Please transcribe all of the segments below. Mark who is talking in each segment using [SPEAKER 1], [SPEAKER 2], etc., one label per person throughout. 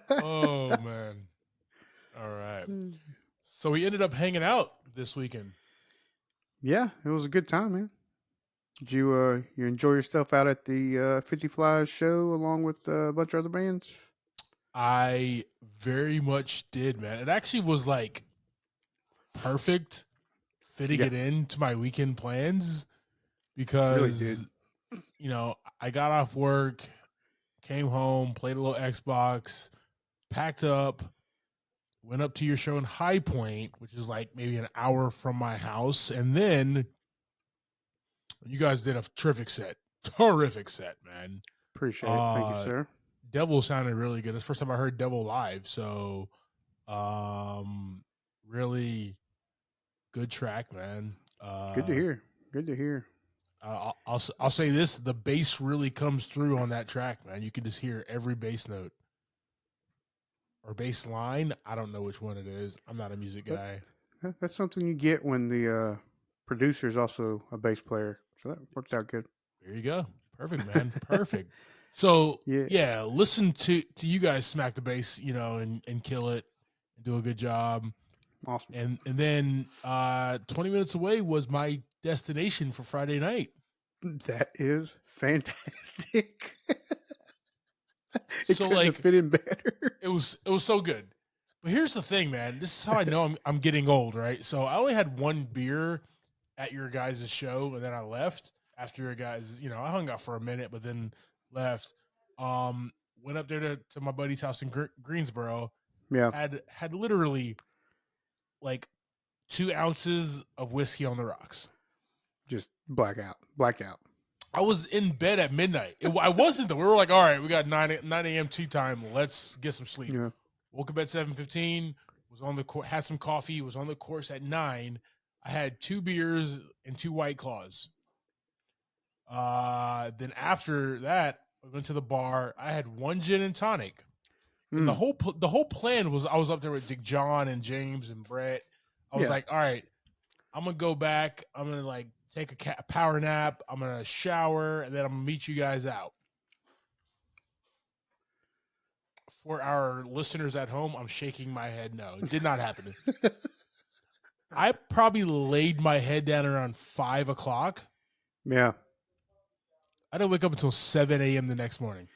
[SPEAKER 1] Oh man. All right. So we ended up hanging out this weekend.
[SPEAKER 2] Yeah, it was a good time, man. Did you enjoy yourself out at the 50 Flies show along with a bunch of other bands?
[SPEAKER 1] I very much did, man. It actually was like perfect fitting
[SPEAKER 2] Yeah,
[SPEAKER 1] it into my weekend plans
[SPEAKER 2] really did.
[SPEAKER 1] because I got off work, came home, played a little Xbox, packed up, went up to your show in High Point, which is like maybe an hour from my house, and then you guys did a terrific set, man.
[SPEAKER 2] Appreciate it. Thank you,
[SPEAKER 1] Uh,
[SPEAKER 2] sir.
[SPEAKER 1] Devil sounded really good. It's the first time I heard Devil live, so really good track, man.
[SPEAKER 2] Good to hear. Good to hear.
[SPEAKER 1] I'll say this: the bass really comes through on that track, man. You can just hear every bass note or bass line. I don't know which one it is. I'm not a music guy.
[SPEAKER 2] That's something you get when the producer is also a bass player. So that worked out good.
[SPEAKER 1] There you go. Perfect, man. Perfect. So
[SPEAKER 2] Yeah.
[SPEAKER 1] listen to you guys smack the bass, and kill it and do a good job.
[SPEAKER 2] Awesome.
[SPEAKER 1] And then 20 minutes away was my destination for Friday night.
[SPEAKER 2] That is fantastic.
[SPEAKER 1] So
[SPEAKER 2] couldn't have fit in better.
[SPEAKER 1] it was so good. But here's the thing, man. This is how I know I'm getting old, right? So I only had one beer at your guys' show, and then I left after your guys. I hung out for a minute, but then left. Went up there to my buddy's house in Greensboro.
[SPEAKER 2] Yeah.
[SPEAKER 1] Had literally like 2 ounces of whiskey on the rocks.
[SPEAKER 2] Just blacked out.
[SPEAKER 1] I was in bed at midnight. I wasn't though. We were like, all right, we got 9 a.m. tea time. Let's get some sleep.
[SPEAKER 2] Yeah.
[SPEAKER 1] Woke up at 7:15. Was on the course. Had some coffee. Was on the course at 9. I had 2 beers and 2 White Claws. Then after that, I went to the bar. I had 1 gin and tonic. And the whole plan was I was up there with Dick John and James and Brett. I was like, all right, I'm gonna go back. I'm gonna like take a power nap. I'm gonna shower, and then I'm gonna meet you guys out. For our listeners at home, I'm shaking my head. No, it did not happen. I probably laid my head down around 5 o'clock.
[SPEAKER 2] Yeah.
[SPEAKER 1] I didn't wake up until 7 a.m. the next morning.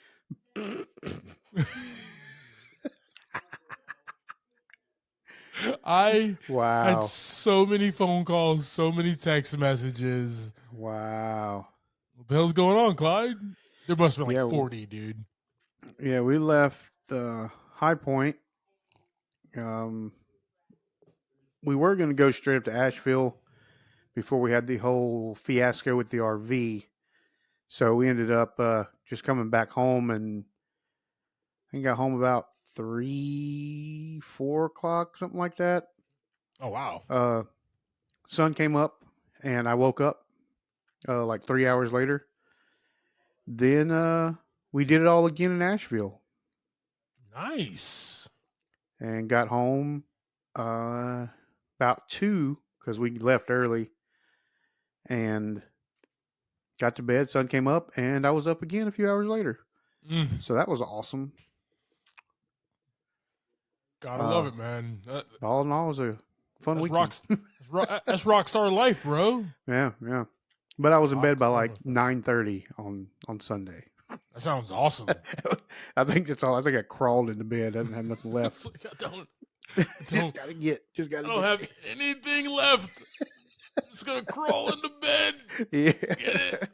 [SPEAKER 1] I had so many phone calls, so many text messages.
[SPEAKER 2] Wow.
[SPEAKER 1] What the hell's going on, Clyde? There must have been like 40, dude.
[SPEAKER 2] Yeah, we left High Point. We were going to go straight up to Asheville before we had the whole fiasco with the RV. So we ended up just coming back home, and I got home about 3, 4 o'clock, something like that.
[SPEAKER 1] Oh, wow.
[SPEAKER 2] Sun came up, and I woke up like 3 hours later. Then we did it all again in Asheville.
[SPEAKER 1] Nice.
[SPEAKER 2] And got home about 2 because we left early, and got to bed. Sun came up, and I was up again a few hours later. So that was awesome.
[SPEAKER 1] Gotta love it, man.
[SPEAKER 2] All in all, it was a fun weekend.
[SPEAKER 1] That's rock star life, bro.
[SPEAKER 2] Yeah. But I was in bed by like 9:30 on Sunday.
[SPEAKER 1] That sounds awesome.
[SPEAKER 2] I think that's all. I think I crawled into bed. I didn't have nothing left.
[SPEAKER 1] I don't
[SPEAKER 2] gotta
[SPEAKER 1] have anything left. I'm just gonna crawl into bed.
[SPEAKER 2] Yeah.
[SPEAKER 1] Get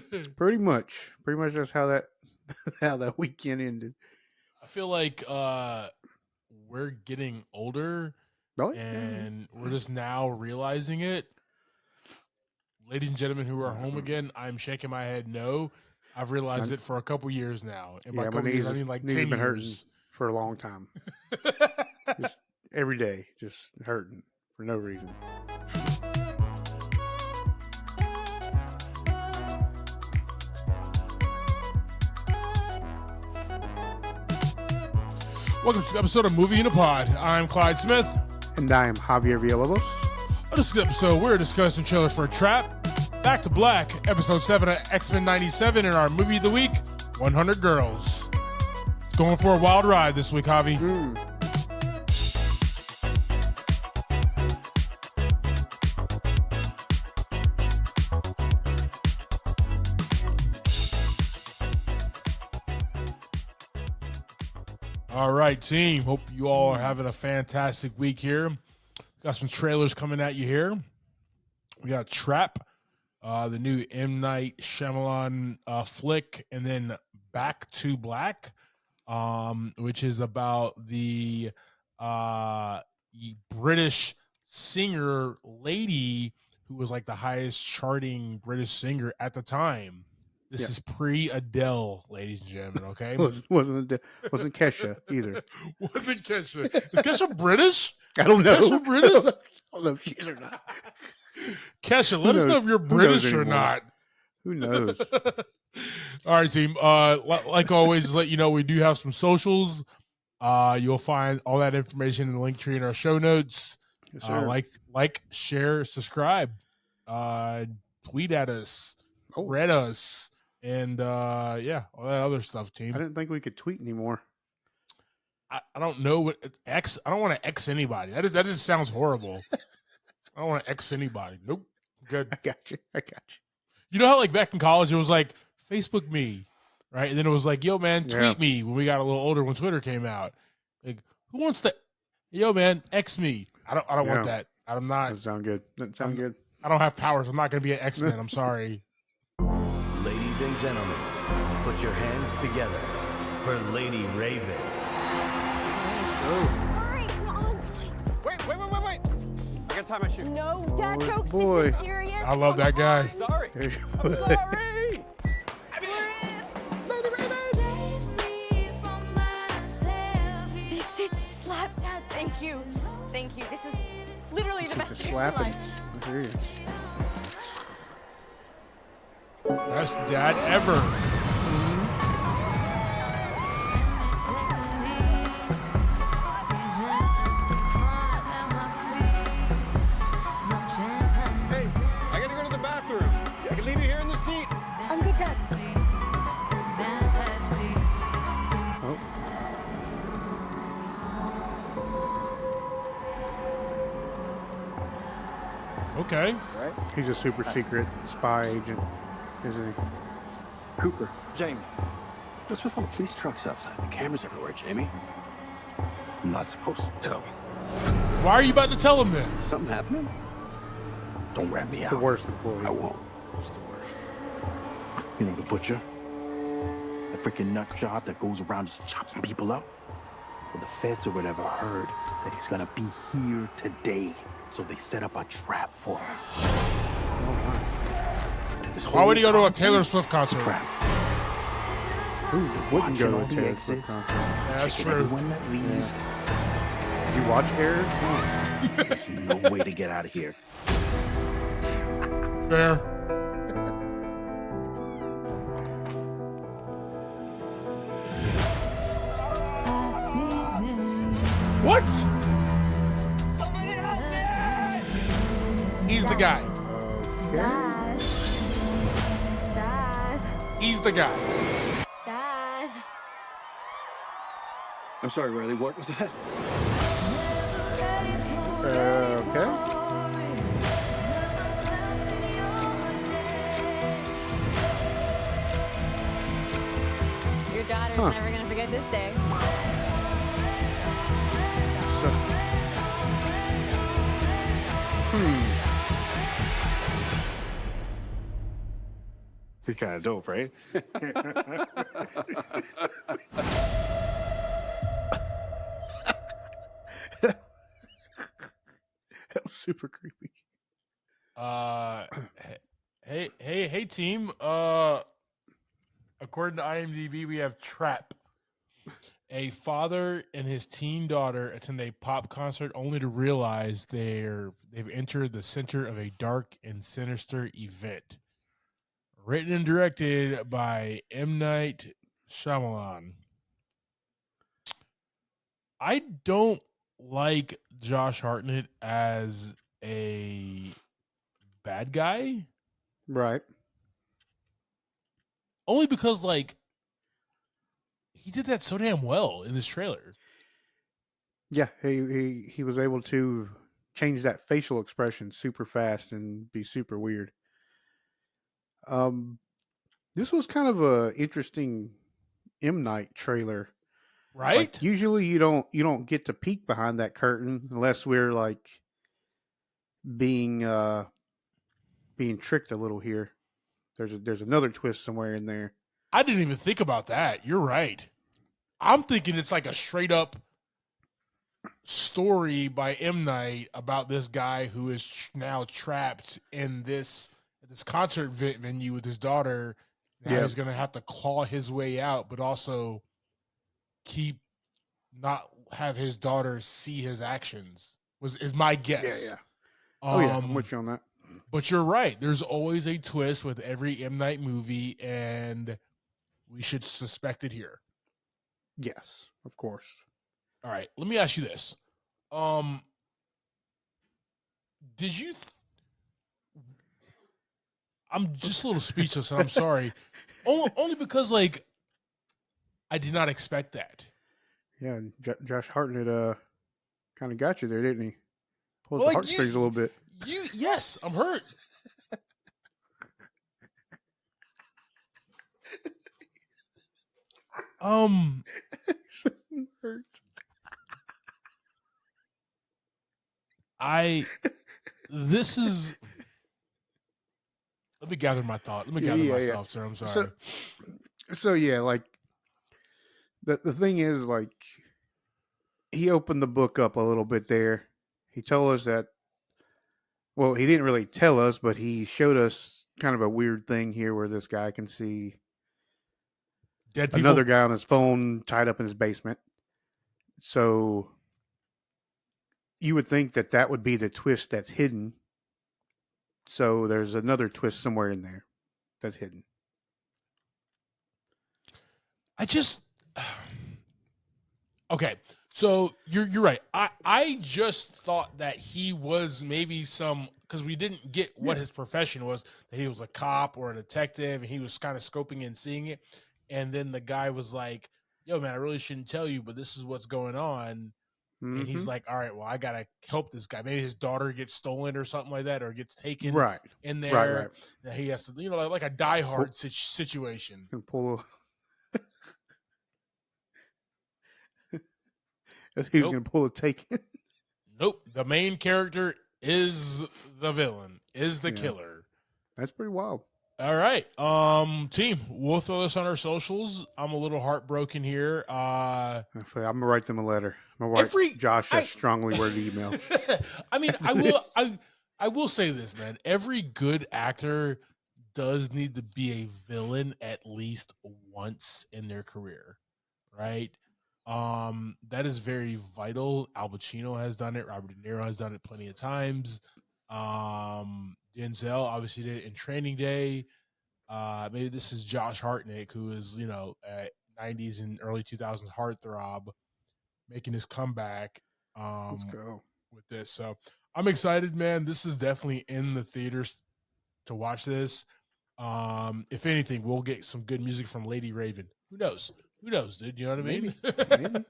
[SPEAKER 1] it.
[SPEAKER 2] Pretty much that's how that weekend ended.
[SPEAKER 1] I feel like we're getting older, and we're just now realizing it. Ladies and gentlemen who are home again, I'm shaking my head no. I've realized it for a couple years now. And by a couple years, I mean like 10 years. Been hurting
[SPEAKER 2] for a long time. Just every day, just hurting for no reason.
[SPEAKER 1] Welcome to the episode of Movie in a Pod. I'm Clyde Smith.
[SPEAKER 2] And I am Javier Villalobos.
[SPEAKER 1] On this episode, we're discussing trailer for Trap, Back to Black, Episode 7 of X-Men 97, and our Movie of the Week, 100 Girls. Going for a wild ride this week, Javi. All right, team. Hope you all are having a fantastic week here. Got some trailers coming at you here. We got Trap, the new M. Night Shyamalan flick, and then Back to Black, which is about the British singer lady who was like the highest charting British singer at the time. This is pre-Adele, ladies and gentlemen. Okay,
[SPEAKER 2] wasn't Kesha either.
[SPEAKER 1] Wasn't Kesha? Is Kesha British?
[SPEAKER 2] I don't know.
[SPEAKER 1] Kesha British?
[SPEAKER 2] I don't know if she is or not.
[SPEAKER 1] Kesha, let us know if you're British or not.
[SPEAKER 2] Who knows?
[SPEAKER 1] All right, team. Like always, let you know we do have some socials. You'll find all that information in the link tree in our show notes.
[SPEAKER 2] Yes, sir.
[SPEAKER 1] Like, share, subscribe, tweet at us, read us, and all that other stuff, team.
[SPEAKER 2] I didn't think we could tweet anymore.
[SPEAKER 1] I don't know what X. I don't want to X anybody. That just sounds horrible. I don't want to X anybody. Nope. Good.
[SPEAKER 2] I got you.
[SPEAKER 1] You know how like back in college it was like Facebook me, right? And then it was like, yo man, tweet me when we got a little older when Twitter came out. Like, who wants to yo man, X me? I don't want that. I'm not.
[SPEAKER 2] Doesn't sound good. Doesn't sound good.
[SPEAKER 1] I don't have powers. I'm not gonna be an X-Men. I'm sorry.
[SPEAKER 3] Ladies and gentlemen, put your hands together for Lady Raven.
[SPEAKER 2] Let's go.
[SPEAKER 4] Hurry, come on.
[SPEAKER 5] Wait. I gotta tie my shoe.
[SPEAKER 4] No, Dad jokes.
[SPEAKER 2] Boy.
[SPEAKER 4] This is serious.
[SPEAKER 1] I love that guy.
[SPEAKER 5] Sorry.
[SPEAKER 2] There you
[SPEAKER 5] I'm
[SPEAKER 2] go.
[SPEAKER 5] sorry. Lady Raven.
[SPEAKER 4] This is slap, Dad. Thank you. This is literally the best
[SPEAKER 2] It's a
[SPEAKER 4] day of
[SPEAKER 2] slap.
[SPEAKER 4] my
[SPEAKER 2] And,
[SPEAKER 4] life.
[SPEAKER 2] I hear you.
[SPEAKER 1] Best dad ever.
[SPEAKER 5] Hey, I gotta go to the bathroom. I can leave you here in the seat.
[SPEAKER 4] I'm good, Dad.
[SPEAKER 2] Oh.
[SPEAKER 1] Okay.
[SPEAKER 5] Right?
[SPEAKER 2] He's a super secret spy agent, isn't he?
[SPEAKER 6] Cooper,
[SPEAKER 5] Jamie.
[SPEAKER 6] what's with all the police trucks outside? The cameras everywhere, Jamie. I'm not supposed to tell.
[SPEAKER 1] Why are you about to tell him then?
[SPEAKER 6] Something happening? Don't rat me
[SPEAKER 2] It's
[SPEAKER 6] out.
[SPEAKER 2] the worst employee.
[SPEAKER 6] I won't.
[SPEAKER 2] It's the worst.
[SPEAKER 6] You know the butcher? The freaking nut job that goes around just chopping people up? Well, the feds or whatever heard that he's gonna be here today. So they set up a trap for him. This
[SPEAKER 1] Why would he go to a
[SPEAKER 6] whole
[SPEAKER 1] Taylor
[SPEAKER 6] concert
[SPEAKER 1] Swift
[SPEAKER 6] is a
[SPEAKER 1] concert?
[SPEAKER 6] trap.
[SPEAKER 2] Who wouldn't go
[SPEAKER 6] Watching
[SPEAKER 2] to
[SPEAKER 6] all
[SPEAKER 2] a
[SPEAKER 6] the
[SPEAKER 2] Taylor Swift
[SPEAKER 6] exits.
[SPEAKER 2] concert?
[SPEAKER 1] Yeah, that's
[SPEAKER 6] Checking
[SPEAKER 1] true.
[SPEAKER 6] everyone that leaves.
[SPEAKER 2] Did you watch Airs? Come on.
[SPEAKER 6] There's no way to get out of here.
[SPEAKER 1] Fair. What? He's the guy.
[SPEAKER 2] Okay.
[SPEAKER 4] Dad.
[SPEAKER 1] He's the guy.
[SPEAKER 4] Dad.
[SPEAKER 6] I'm sorry, Riley. What was that?
[SPEAKER 2] Okay.
[SPEAKER 4] Your daughter's
[SPEAKER 2] Huh.
[SPEAKER 4] never gonna forget this day.
[SPEAKER 2] So,
[SPEAKER 6] He's kind of dope, right?
[SPEAKER 2] that was super creepy.
[SPEAKER 1] Hey, team. According to IMDb, we have Trap. A father and his teen daughter attend a pop concert only to realize they've entered the center of a dark and sinister event. Written and directed by M. Night Shyamalan. I don't like Josh Hartnett as a bad guy.
[SPEAKER 2] Right.
[SPEAKER 1] Only because, like, he did that so damn well in this trailer.
[SPEAKER 2] Yeah, he was able to change that facial expression super fast and be super weird. This was kind of a interesting M. Night trailer.
[SPEAKER 1] Right?
[SPEAKER 2] Like usually you don't get to peek behind that curtain unless we're like being tricked a little here. There's another twist somewhere in there.
[SPEAKER 1] I didn't even think about that. You're right. I'm thinking it's like a straight up story by M. Night about this guy who is now trapped in this concert venue with his daughter. Now he's going to have to claw his way out, but also not have his daughter see his actions. Is my guess.
[SPEAKER 2] Yeah. Oh yeah, I'm with you on that.
[SPEAKER 1] But you're right. There's always a twist with every M. Night movie, and we should suspect it here.
[SPEAKER 2] Yes, of course.
[SPEAKER 1] All right, let me ask you this. Did you I'm just a little speechless, and I'm sorry. Only because, like, I did not expect that.
[SPEAKER 2] Yeah, Josh Hartnett kind of got you there, didn't he? Pulled
[SPEAKER 1] Well,
[SPEAKER 2] the
[SPEAKER 1] like,
[SPEAKER 2] heartstrings a little bit.
[SPEAKER 1] Yes, I'm hurt.
[SPEAKER 2] Hurt.
[SPEAKER 1] This is. Let me gather my thought. Let me gather myself, sir. I'm sorry.
[SPEAKER 2] So yeah, like the thing is, like, he opened the book up a little bit there. He told us that. Well, he didn't really tell us, but he showed us kind of a weird thing here where this guy can see
[SPEAKER 1] dead people.
[SPEAKER 2] Another guy on his phone tied up in his basement. So you would think that would be the twist that's hidden. So there's another twist somewhere in there that's hidden.
[SPEAKER 1] Okay, so you're right. I just thought that he was maybe because we didn't get what his profession was, that he was a cop or a detective, and he was kind of scoping and seeing it. And then the guy was like, yo, man, I really shouldn't tell you, but this is what's going on. Mm-hmm. And he's like, all right, well, I got to help this guy. Maybe his daughter gets stolen or something like that, or gets taken in there. Right. He has to, like a Die Hard situation.
[SPEAKER 2] And pull He's going to pull a Taken.
[SPEAKER 1] Nope. The main character is the villain, is the killer.
[SPEAKER 2] That's pretty wild.
[SPEAKER 1] All right. Team, we'll throw this on our socials. I'm a little heartbroken here. I'm
[SPEAKER 2] going to write them a letter. I'm going to write Josh a strongly worded email.
[SPEAKER 1] I mean, I will say this, man. Every good actor does need to be a villain at least once in their career, right? That is very vital. Al Pacino has done it. Robert De Niro has done it plenty of times. Denzel obviously did it in Training Day. Maybe this is Josh Hartnett, who is, at 90s and early 2000s heartthrob, making his comeback
[SPEAKER 2] Let's go
[SPEAKER 1] with this. So I'm excited, man. This is definitely in the theaters to watch this. If anything, we'll get some good music from Lady Raven. Who knows? Who knows, dude? You know what I mean?
[SPEAKER 2] Maybe.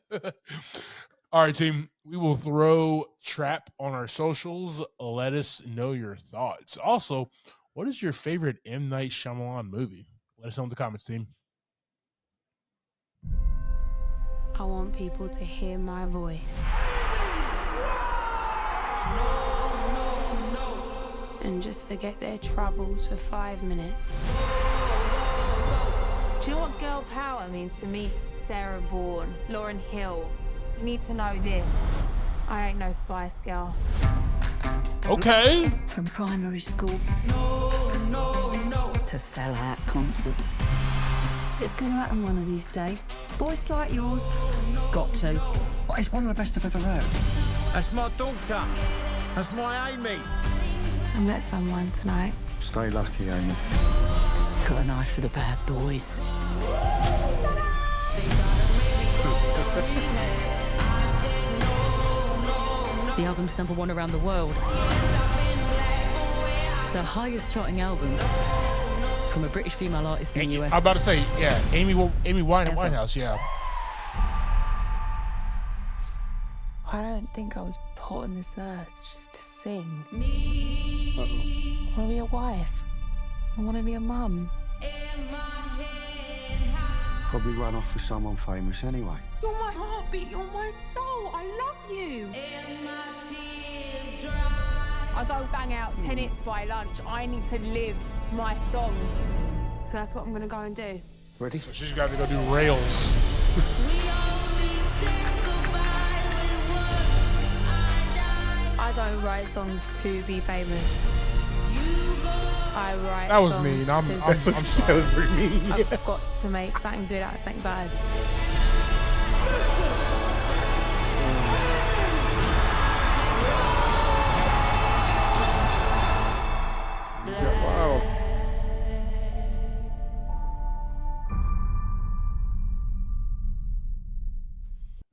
[SPEAKER 1] All right, team. We will throw Trap on our socials. Let us know your thoughts. Also, what is your favorite M. Night Shyamalan movie? Let us know in the comments, team.
[SPEAKER 7] I want people to hear my voice. And just forget their troubles for 5 minutes.
[SPEAKER 8] Do you know what girl power means to me? Sarah Vaughan, Lauryn Hill. You need to know this. I ain't no Spice Girl.
[SPEAKER 1] Okay.
[SPEAKER 9] From primary school to sell-out concerts. It's going to happen one of these days. Voice like yours, got to.
[SPEAKER 6] Well, it's one of the best I've ever heard.
[SPEAKER 5] That's my daughter. That's my Amy.
[SPEAKER 7] I met someone tonight.
[SPEAKER 6] Stay lucky, Amy.
[SPEAKER 9] Got an eye for the bad boys. The album's #1 around the world. The highest charting album from a British female artist in the US.
[SPEAKER 1] I'm about to say, yeah, Amy Winehouse, yeah.
[SPEAKER 7] I don't think I was put on this earth just to sing.
[SPEAKER 2] Uh-oh.
[SPEAKER 7] I want to be a wife. I want to be a mum.
[SPEAKER 6] Probably run off with someone famous anyway.
[SPEAKER 7] You're my heartbeat. You're my soul. I love you.
[SPEAKER 8] I don't bang out 10 hits by lunch. I need to live my songs. So that's what I'm going to go and do.
[SPEAKER 6] Ready?
[SPEAKER 1] So she's got to go do rails.
[SPEAKER 7] I don't write songs to be famous. I write
[SPEAKER 1] That was
[SPEAKER 7] songs
[SPEAKER 1] mean. I'm
[SPEAKER 7] 'cause
[SPEAKER 2] That
[SPEAKER 1] sorry.
[SPEAKER 2] was pretty mean. Yeah.
[SPEAKER 7] I've got to make something good out of something bad.
[SPEAKER 2] Wow.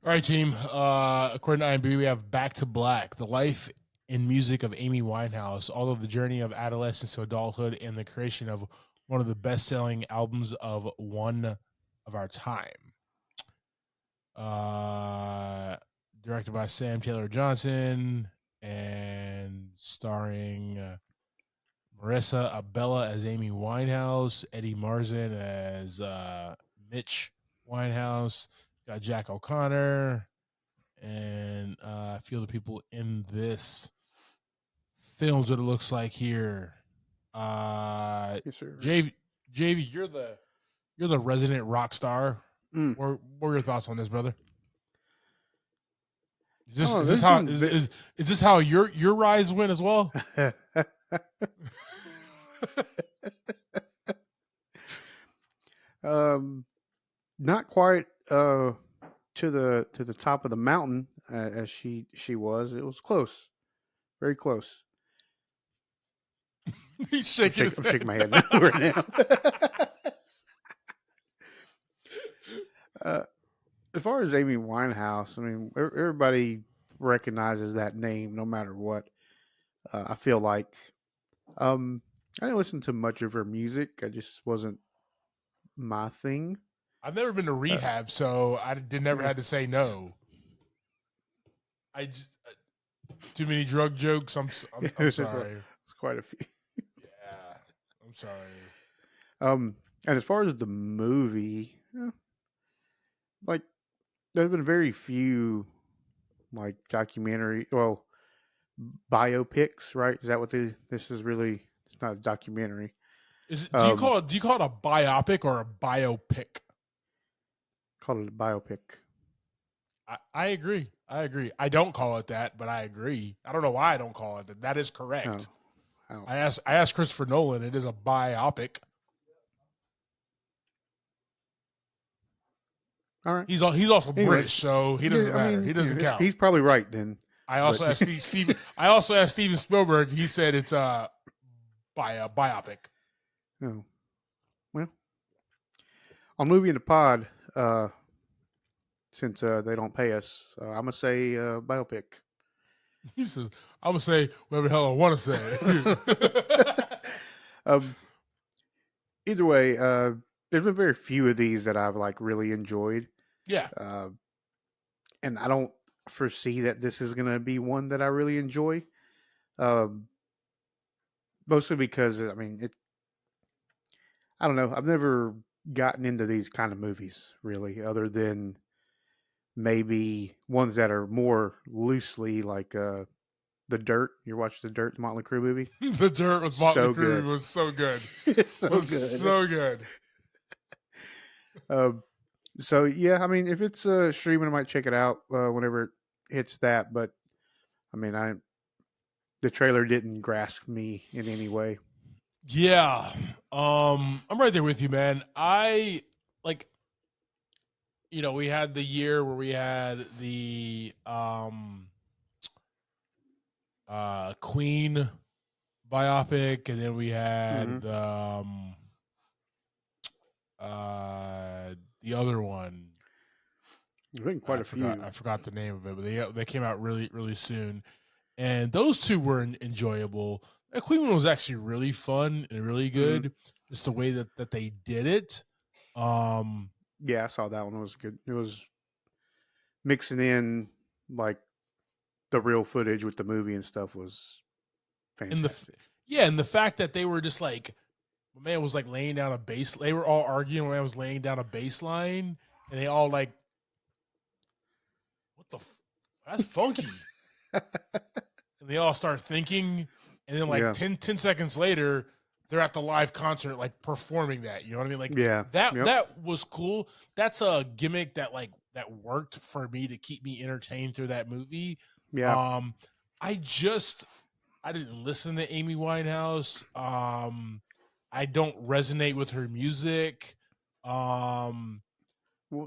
[SPEAKER 1] All right, team. According to IMDb, we have Back to Black, the life and music of Amy Winehouse, all of the journey of adolescence to adulthood and the creation of one of the best-selling albums of one of our time. Directed by Sam Taylor Johnson and starring Marissa Abella as Amy Winehouse, Eddie Marsan as Mitch Winehouse, got Jack O'Connor, and a few other people in this film's what it looks like here.
[SPEAKER 2] Yes, sir.
[SPEAKER 1] JV, you're the resident rock star.
[SPEAKER 2] Mm.
[SPEAKER 1] What were your thoughts on this, brother? Is
[SPEAKER 2] Oh,
[SPEAKER 1] this
[SPEAKER 2] this
[SPEAKER 1] how
[SPEAKER 2] is-
[SPEAKER 1] is this how your rise went as well?
[SPEAKER 2] Not quite to the top of the mountain as she was. It was close, very close.
[SPEAKER 1] He's shaking his
[SPEAKER 2] I'm
[SPEAKER 1] head.
[SPEAKER 2] shaking my head now, right now. As far as Amy Winehouse, I mean, everybody recognizes that name no matter what. I feel like I didn't listen to much of her music. I just wasn't my thing.
[SPEAKER 1] I've never been to rehab, so I never had to say no. I just too many drug jokes. I'm sorry.
[SPEAKER 2] It's quite a few.
[SPEAKER 1] Yeah, I'm sorry.
[SPEAKER 2] And as far as the movie, like there's been very few like documentary, well, biopics, right? Is that what this is really? It's not a documentary.
[SPEAKER 1] Is it, do you call it a biopic or a biopic?
[SPEAKER 2] Call it a biopic.
[SPEAKER 1] I agree. I don't call it that, but I agree. I don't know why I don't call it that. That is correct.
[SPEAKER 2] Oh.
[SPEAKER 1] I asked Christopher Nolan. It is a biopic.
[SPEAKER 2] All right.
[SPEAKER 1] He's also
[SPEAKER 2] Anyway,
[SPEAKER 1] British, so he doesn't matter. He doesn't count.
[SPEAKER 2] He's probably right then.
[SPEAKER 1] I also asked Steve. I also asked Steven Spielberg. He said it's a biopic.
[SPEAKER 2] Oh, well, on Movie in the Pod, since they don't pay us, I'm gonna say biopic.
[SPEAKER 1] He says, "I'm gonna say whatever the hell I want to say."
[SPEAKER 2] Either way, there's been very few of these that I've like really enjoyed.
[SPEAKER 1] Yeah,
[SPEAKER 2] and I don't foresee that this is gonna be one that I really enjoy. Mostly because I mean I don't know. I've never gotten into these kind of movies really, other than maybe ones that are more loosely like The Dirt. You watched The Dirt, the Motley Crue movie?
[SPEAKER 1] The Dirt with Motley
[SPEAKER 2] So
[SPEAKER 1] Crue
[SPEAKER 2] good.
[SPEAKER 1] was so good.
[SPEAKER 2] So
[SPEAKER 1] was
[SPEAKER 2] good.
[SPEAKER 1] so good.
[SPEAKER 2] So yeah, I mean, if it's streaming, I might check it out whenever it hits that. But I mean, the trailer didn't grasp me in any way.
[SPEAKER 1] Yeah, I'm right there with you, man. I like, we had the year where we had the Queen biopic, and then we had the other one.
[SPEAKER 2] There's been quite a few.
[SPEAKER 1] I forgot the name of it, but they came out really, really soon, and those two were enjoyable. The Queen one was actually really fun and really good. Just the way that they did it.
[SPEAKER 2] Yeah, I saw that one. It was good. It was mixing in like the real footage with the movie and stuff was fantastic.
[SPEAKER 1] And the fact that they were just like, my man was like laying down a base. They were all arguing. My man was laying down a baseline, and they all like, what the? That's funky. And they all start thinking, and then like
[SPEAKER 2] Yeah.
[SPEAKER 1] 10 seconds later, they're at the live concert, like performing that. You know what I mean? Like
[SPEAKER 2] Yeah.
[SPEAKER 1] that
[SPEAKER 2] Yep.
[SPEAKER 1] that was cool. That's a gimmick that worked for me to keep me entertained through that movie.
[SPEAKER 2] Yeah.
[SPEAKER 1] I didn't listen to Amy Winehouse. I don't resonate with her music.
[SPEAKER 2] Well,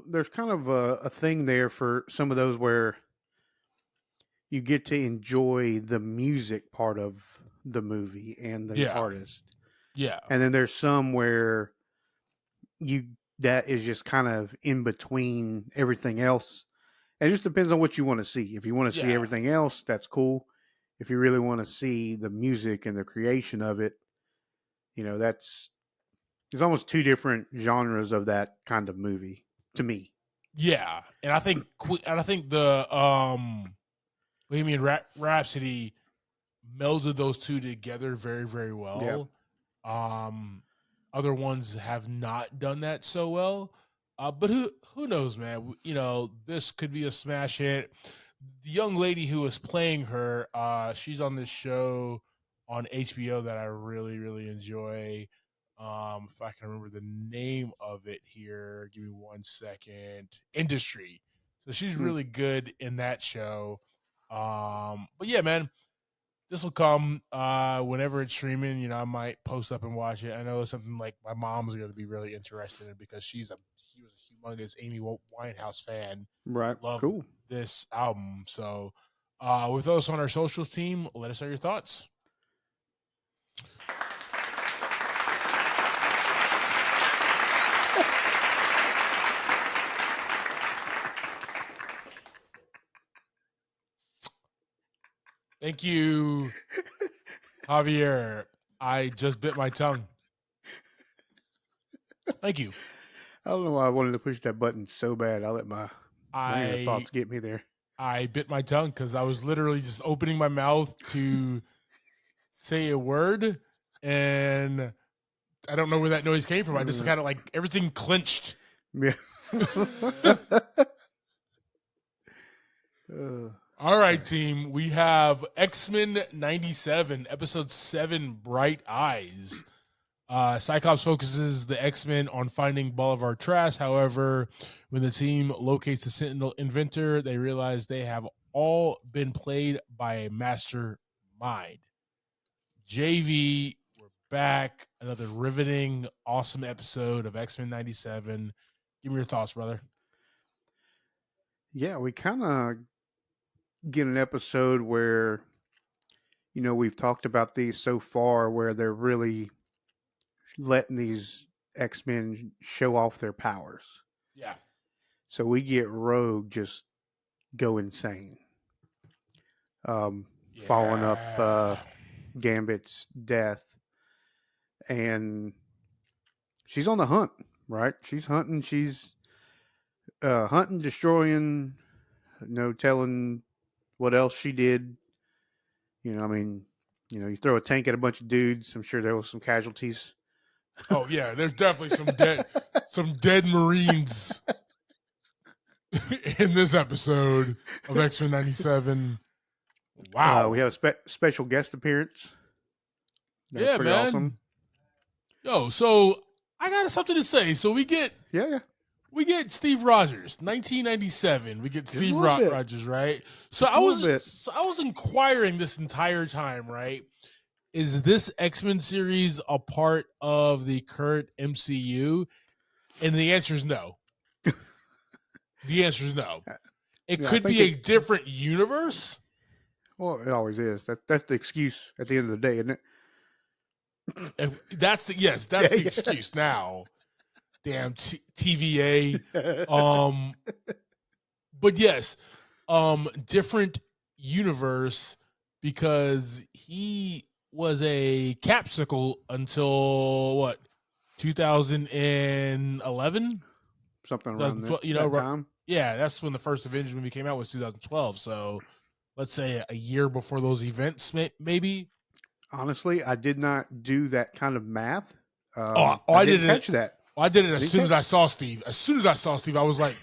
[SPEAKER 2] there's kind of a thing there for some of those where you get to enjoy the music part of the movie and the
[SPEAKER 1] Yeah.
[SPEAKER 2] artist.
[SPEAKER 1] Yeah.
[SPEAKER 2] And then there's some where that is just kind of in between everything else. And it just depends on what you want to see. If you want to see
[SPEAKER 1] Yeah.
[SPEAKER 2] everything else, that's cool. If you really want to see the music and the creation of it, there's almost two different genres of that kind of movie to me.
[SPEAKER 1] Yeah. And I think the Bohemian Rhapsody melded those two together very, very well. Other ones have not done that so well. But who knows, man? This could be a smash hit. The young lady who was playing her, she's on this show on HBO that I really, really enjoy. If I can remember the name of it here, give me 1 second. Industry. So she's really good in that show. But yeah, man, this will come whenever it's streaming. I might post up and watch it. I know it's something like my mom's going to be really interested in because she was a humongous Amy Winehouse fan.
[SPEAKER 2] Right.
[SPEAKER 1] Love
[SPEAKER 2] Cool.
[SPEAKER 1] this album. So with us on our socials team, let us know your thoughts. Thank you, Javier. I just bit my tongue. Thank you.
[SPEAKER 2] I don't know why I wanted to push that button so bad. I let my thoughts get me there.
[SPEAKER 1] I bit my tongue because I was literally just opening my mouth to say a word, and I don't know where that noise came from. I just kind of like everything clenched.
[SPEAKER 2] Yeah.
[SPEAKER 1] All right, team. We have X-Men 97, Episode 7, Bright Eyes. Cyclops focuses the X-Men on finding Bolivar Trask. However, when the team locates the Sentinel inventor, they realize they have all been played by a master mind. JV, we're back. Another riveting, awesome episode of X-Men 97. Give me your thoughts, brother.
[SPEAKER 2] Yeah, we kind of get an episode where, we've talked about these so far where they're really letting these X-Men show off their powers.
[SPEAKER 1] Yeah.
[SPEAKER 2] So we get Rogue just go insane. Following up Gambit's death. And she's on the hunt, right? She's hunting. She's hunting, destroying, telling what else she did. You throw a tank at a bunch of dudes. I'm sure there was some casualties.
[SPEAKER 1] Oh yeah, there's definitely some dead Marines in this episode of X-Men 97. Wow.
[SPEAKER 2] We have a special guest appearance. That's pretty
[SPEAKER 1] man.
[SPEAKER 2] awesome.
[SPEAKER 1] Yo, so I got something to say. So we get Steve Rogers, 1997. We get Steve Rogers, right? So I was inquiring this entire time, right? Is this X-Men series a part of the current MCU? And the answer is no. The answer is no. It could be a different universe.
[SPEAKER 2] Well, it always is. That's the excuse at the end of the day, isn't it?
[SPEAKER 1] That's the excuse now. Damn TVA. But yes, different universe because he was a capsicle until what 2011,
[SPEAKER 2] something around that time.
[SPEAKER 1] Yeah, that's when the first Avengers movie came out, was 2012. So let's say a year before those events, maybe.
[SPEAKER 2] Honestly, I did not do that kind of math.
[SPEAKER 1] I
[SPEAKER 2] didn't
[SPEAKER 1] did
[SPEAKER 2] catch
[SPEAKER 1] it.
[SPEAKER 2] that.
[SPEAKER 1] I did it as
[SPEAKER 2] Didn't
[SPEAKER 1] soon as
[SPEAKER 2] catch-
[SPEAKER 1] I saw Steve. As soon as I saw Steve, I was like,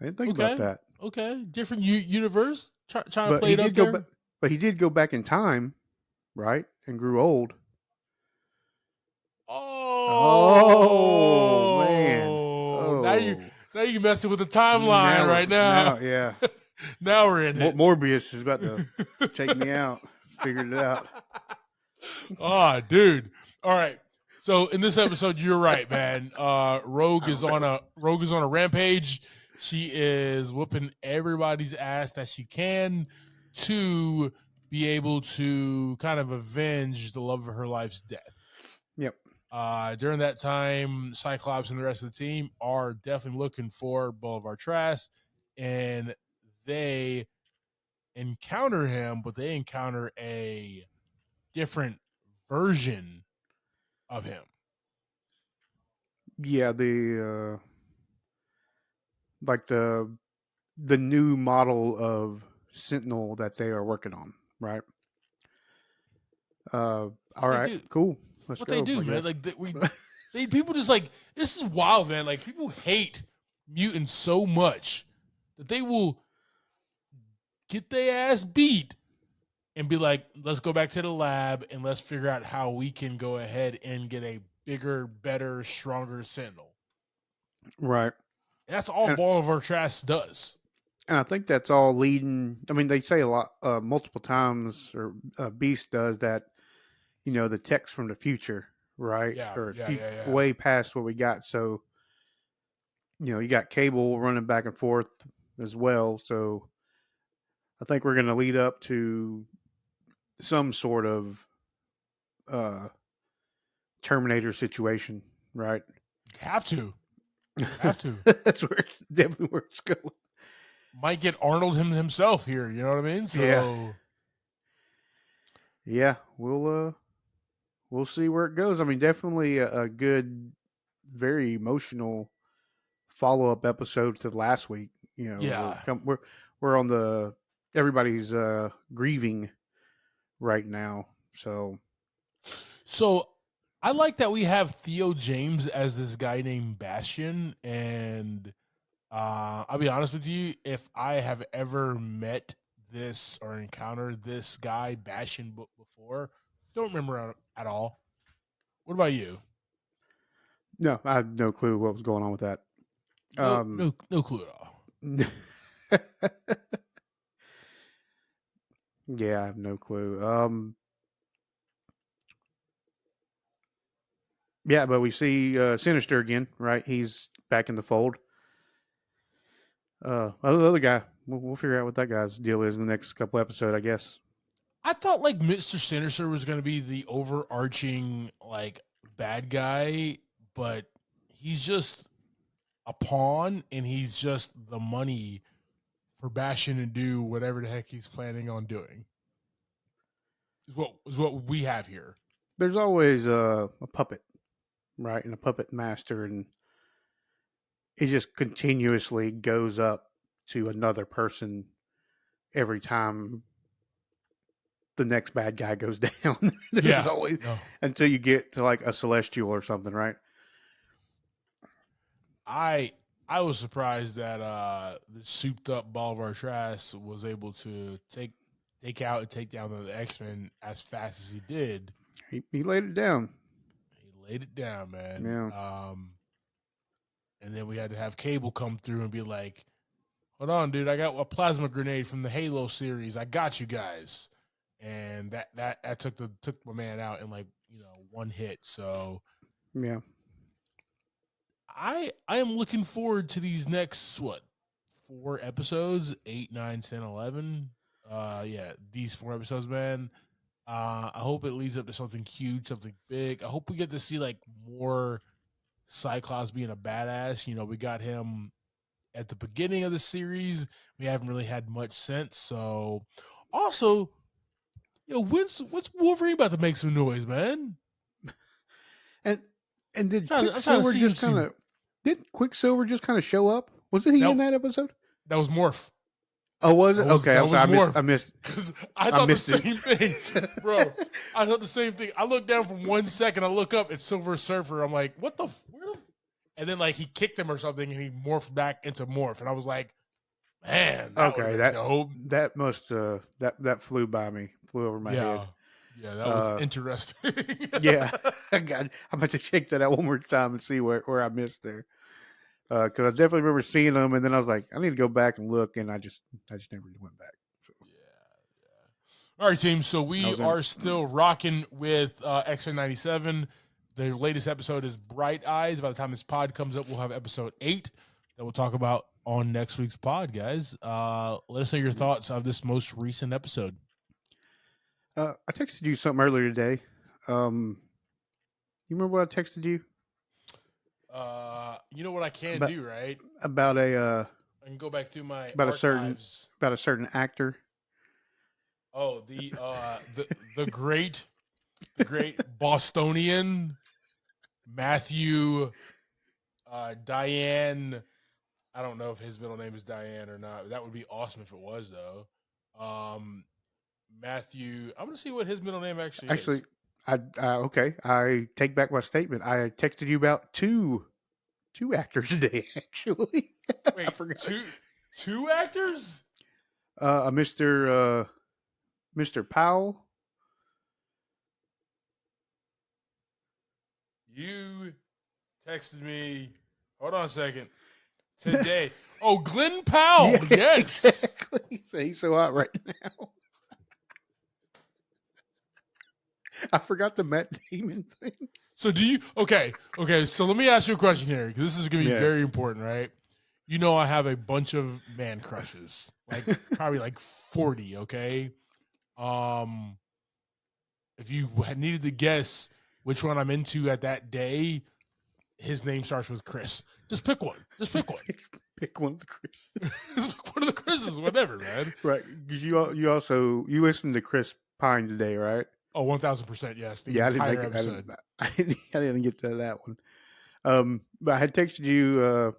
[SPEAKER 2] I didn't think about that.
[SPEAKER 1] okay, different universe. Trying to
[SPEAKER 2] But
[SPEAKER 1] play
[SPEAKER 2] he
[SPEAKER 1] it up
[SPEAKER 2] did go
[SPEAKER 1] there.
[SPEAKER 2] back. But he did go back in time, right? And grew old. Oh man!
[SPEAKER 1] Now you messing with the timeline right now.
[SPEAKER 2] Yeah.
[SPEAKER 1] Now we're in it.
[SPEAKER 2] Morbius is about to take me out. Figured it out.
[SPEAKER 1] Oh, dude. All right. So in this episode, you're right, man. Rogue is on a rampage. She is whooping everybody's ass that she can to be able to kind of avenge the love of her life's death.
[SPEAKER 2] Yep.
[SPEAKER 1] During that time, Cyclops and the rest of the team are definitely looking for Boulevard Trask, and they encounter him, but they encounter a different version of him.
[SPEAKER 2] Yeah, the like the new model of Sentinel that they are working on, right? All right, cool. Let's
[SPEAKER 1] what
[SPEAKER 2] go.
[SPEAKER 1] they do, man. Like they people just like, this is wild, man. Like people hate mutants so much that they will get their ass beat and be like, let's go back to the lab and let's figure out how we can go ahead and get a bigger, better, stronger Sentinel.
[SPEAKER 2] Right.
[SPEAKER 1] That's all Boulevard Trask does.
[SPEAKER 2] And I think that's all leading. I mean, they say a lot, multiple times, or Beast does that. You know, the text from the future, right?
[SPEAKER 1] Yeah.
[SPEAKER 2] Way past what we got. So, you know, you got Cable running back and forth as well. So, I think we're going to lead up to some sort of Terminator situation, right?
[SPEAKER 1] Have to.
[SPEAKER 2] That's definitely where it's going.
[SPEAKER 1] Might get Arnold himself here. You know what I mean? So
[SPEAKER 2] yeah, we'll see where it goes. I mean, definitely a good, very emotional follow-up episode to last week. You know,
[SPEAKER 1] yeah,
[SPEAKER 2] we're on the everybody's grieving right now. So
[SPEAKER 1] I like that we have Theo James as this guy named Bastion, and I'll be honest with you, if I have ever met this or encountered this guy Bastion before, don't remember at all. What about you?
[SPEAKER 2] No, I have no clue what was going on with that.
[SPEAKER 1] No clue at all.
[SPEAKER 2] Yeah, I have no clue. Yeah, but we see Sinister again, right? He's back in the fold. The other guy, we'll figure out what that guy's deal is in the next couple episodes, I guess.
[SPEAKER 1] I thought like Mr. Sinister was going to be the overarching like bad guy, but he's just a pawn and he's just the money for Bastion to do whatever the heck he's planning on doing. Is what we have here.
[SPEAKER 2] There's always a puppet, right? And a puppet master, and it just continuously goes up to another person every time the next bad guy goes down. There's always until you get to like a celestial or something, right?
[SPEAKER 1] I was surprised that the souped up Boulevard Trask was able to take out and take down the X-Men as fast as he did.
[SPEAKER 2] He laid it down.
[SPEAKER 1] He laid it down, man.
[SPEAKER 2] Yeah.
[SPEAKER 1] And then we had to have Cable come through and be like, hold on, dude, I got a plasma grenade from the Halo series. I got you guys. And that took my man out in like, one hit. So
[SPEAKER 2] yeah.
[SPEAKER 1] I am looking forward to these next 4 episodes, 8, 9, 10, 11. These 4 episodes, man. I hope it leads up to something huge, something big. I hope we get to see like more Cyclops being a badass. We got him at the beginning of the series. We haven't really had much since. So also, what's Wolverine about to make some noise, man?
[SPEAKER 2] And did Quicksilver just kind of show up? Wasn't he in that episode?
[SPEAKER 1] That was Morph.
[SPEAKER 2] Oh, was it?
[SPEAKER 1] That was-
[SPEAKER 2] Okay,
[SPEAKER 1] that
[SPEAKER 2] I'm
[SPEAKER 1] was
[SPEAKER 2] sorry.
[SPEAKER 1] Morph.
[SPEAKER 2] I missed.
[SPEAKER 1] Because I thought the
[SPEAKER 2] missed it.
[SPEAKER 1] same thing, bro. I thought the same thing. I look down for 1 second. I look up. It's Silver Surfer. I'm like, what the? Where the? And then like he kicked him or something, and he morphed back into Morph. And I was like, man, that would
[SPEAKER 2] Okay,
[SPEAKER 1] have been dope.
[SPEAKER 2] that must that flew by me, flew over my head.
[SPEAKER 1] Yeah, that was interesting.
[SPEAKER 2] Yeah, I'm about to check that out one more time and see where I missed there. Because I definitely remember seeing them, and then I was like, I need to go back and look, and I just never went back. So.
[SPEAKER 1] All right, team. So we
[SPEAKER 2] in
[SPEAKER 1] are
[SPEAKER 2] it.
[SPEAKER 1] still rocking with X-Men 97. The latest episode is Bright Eyes. By the time this pod comes up, we'll have episode 8 that we'll talk about on next week's pod, guys. Let us know your thoughts of this most recent episode.
[SPEAKER 2] I texted you something earlier today. You remember what I texted you?
[SPEAKER 1] You know what I can
[SPEAKER 2] About-
[SPEAKER 1] do, right?
[SPEAKER 2] About
[SPEAKER 1] I can go back through my
[SPEAKER 2] about
[SPEAKER 1] archives.
[SPEAKER 2] a certain actor.
[SPEAKER 1] Oh, the great Bostonian Matthew Diane. I don't know if his middle name is Diane or not. That would be awesome if it was, though. Matthew. I'm gonna see what his middle name actually is.
[SPEAKER 2] Okay. I take back my statement. I texted you about two actors today. Actually,
[SPEAKER 1] Wait,
[SPEAKER 2] I forgot.
[SPEAKER 1] two actors?
[SPEAKER 2] Mr. Powell.
[SPEAKER 1] You texted me. Hold on a second. Today. Oh, Glenn Powell.
[SPEAKER 2] Yeah,
[SPEAKER 1] Yes.
[SPEAKER 2] exactly. So he's so hot right now. I forgot the Matt Damon thing.
[SPEAKER 1] So do you? Okay. So let me ask you a question here, because this is going to be
[SPEAKER 2] Yeah.
[SPEAKER 1] very important, right? You know, I have a bunch of man crushes, like probably like 40. Okay. If you needed to guess which one I'm into at that day, his name starts with Chris. Just pick one.
[SPEAKER 2] Pick one of the Chris.
[SPEAKER 1] Just pick one of the Chris's, whatever, man.
[SPEAKER 2] Right. You also listened to Chris Pine today, right?
[SPEAKER 1] Oh, 1,000%. Yes. The
[SPEAKER 2] I
[SPEAKER 1] entire
[SPEAKER 2] didn't,
[SPEAKER 1] episode.
[SPEAKER 2] I didn't get to that one. But I had texted you,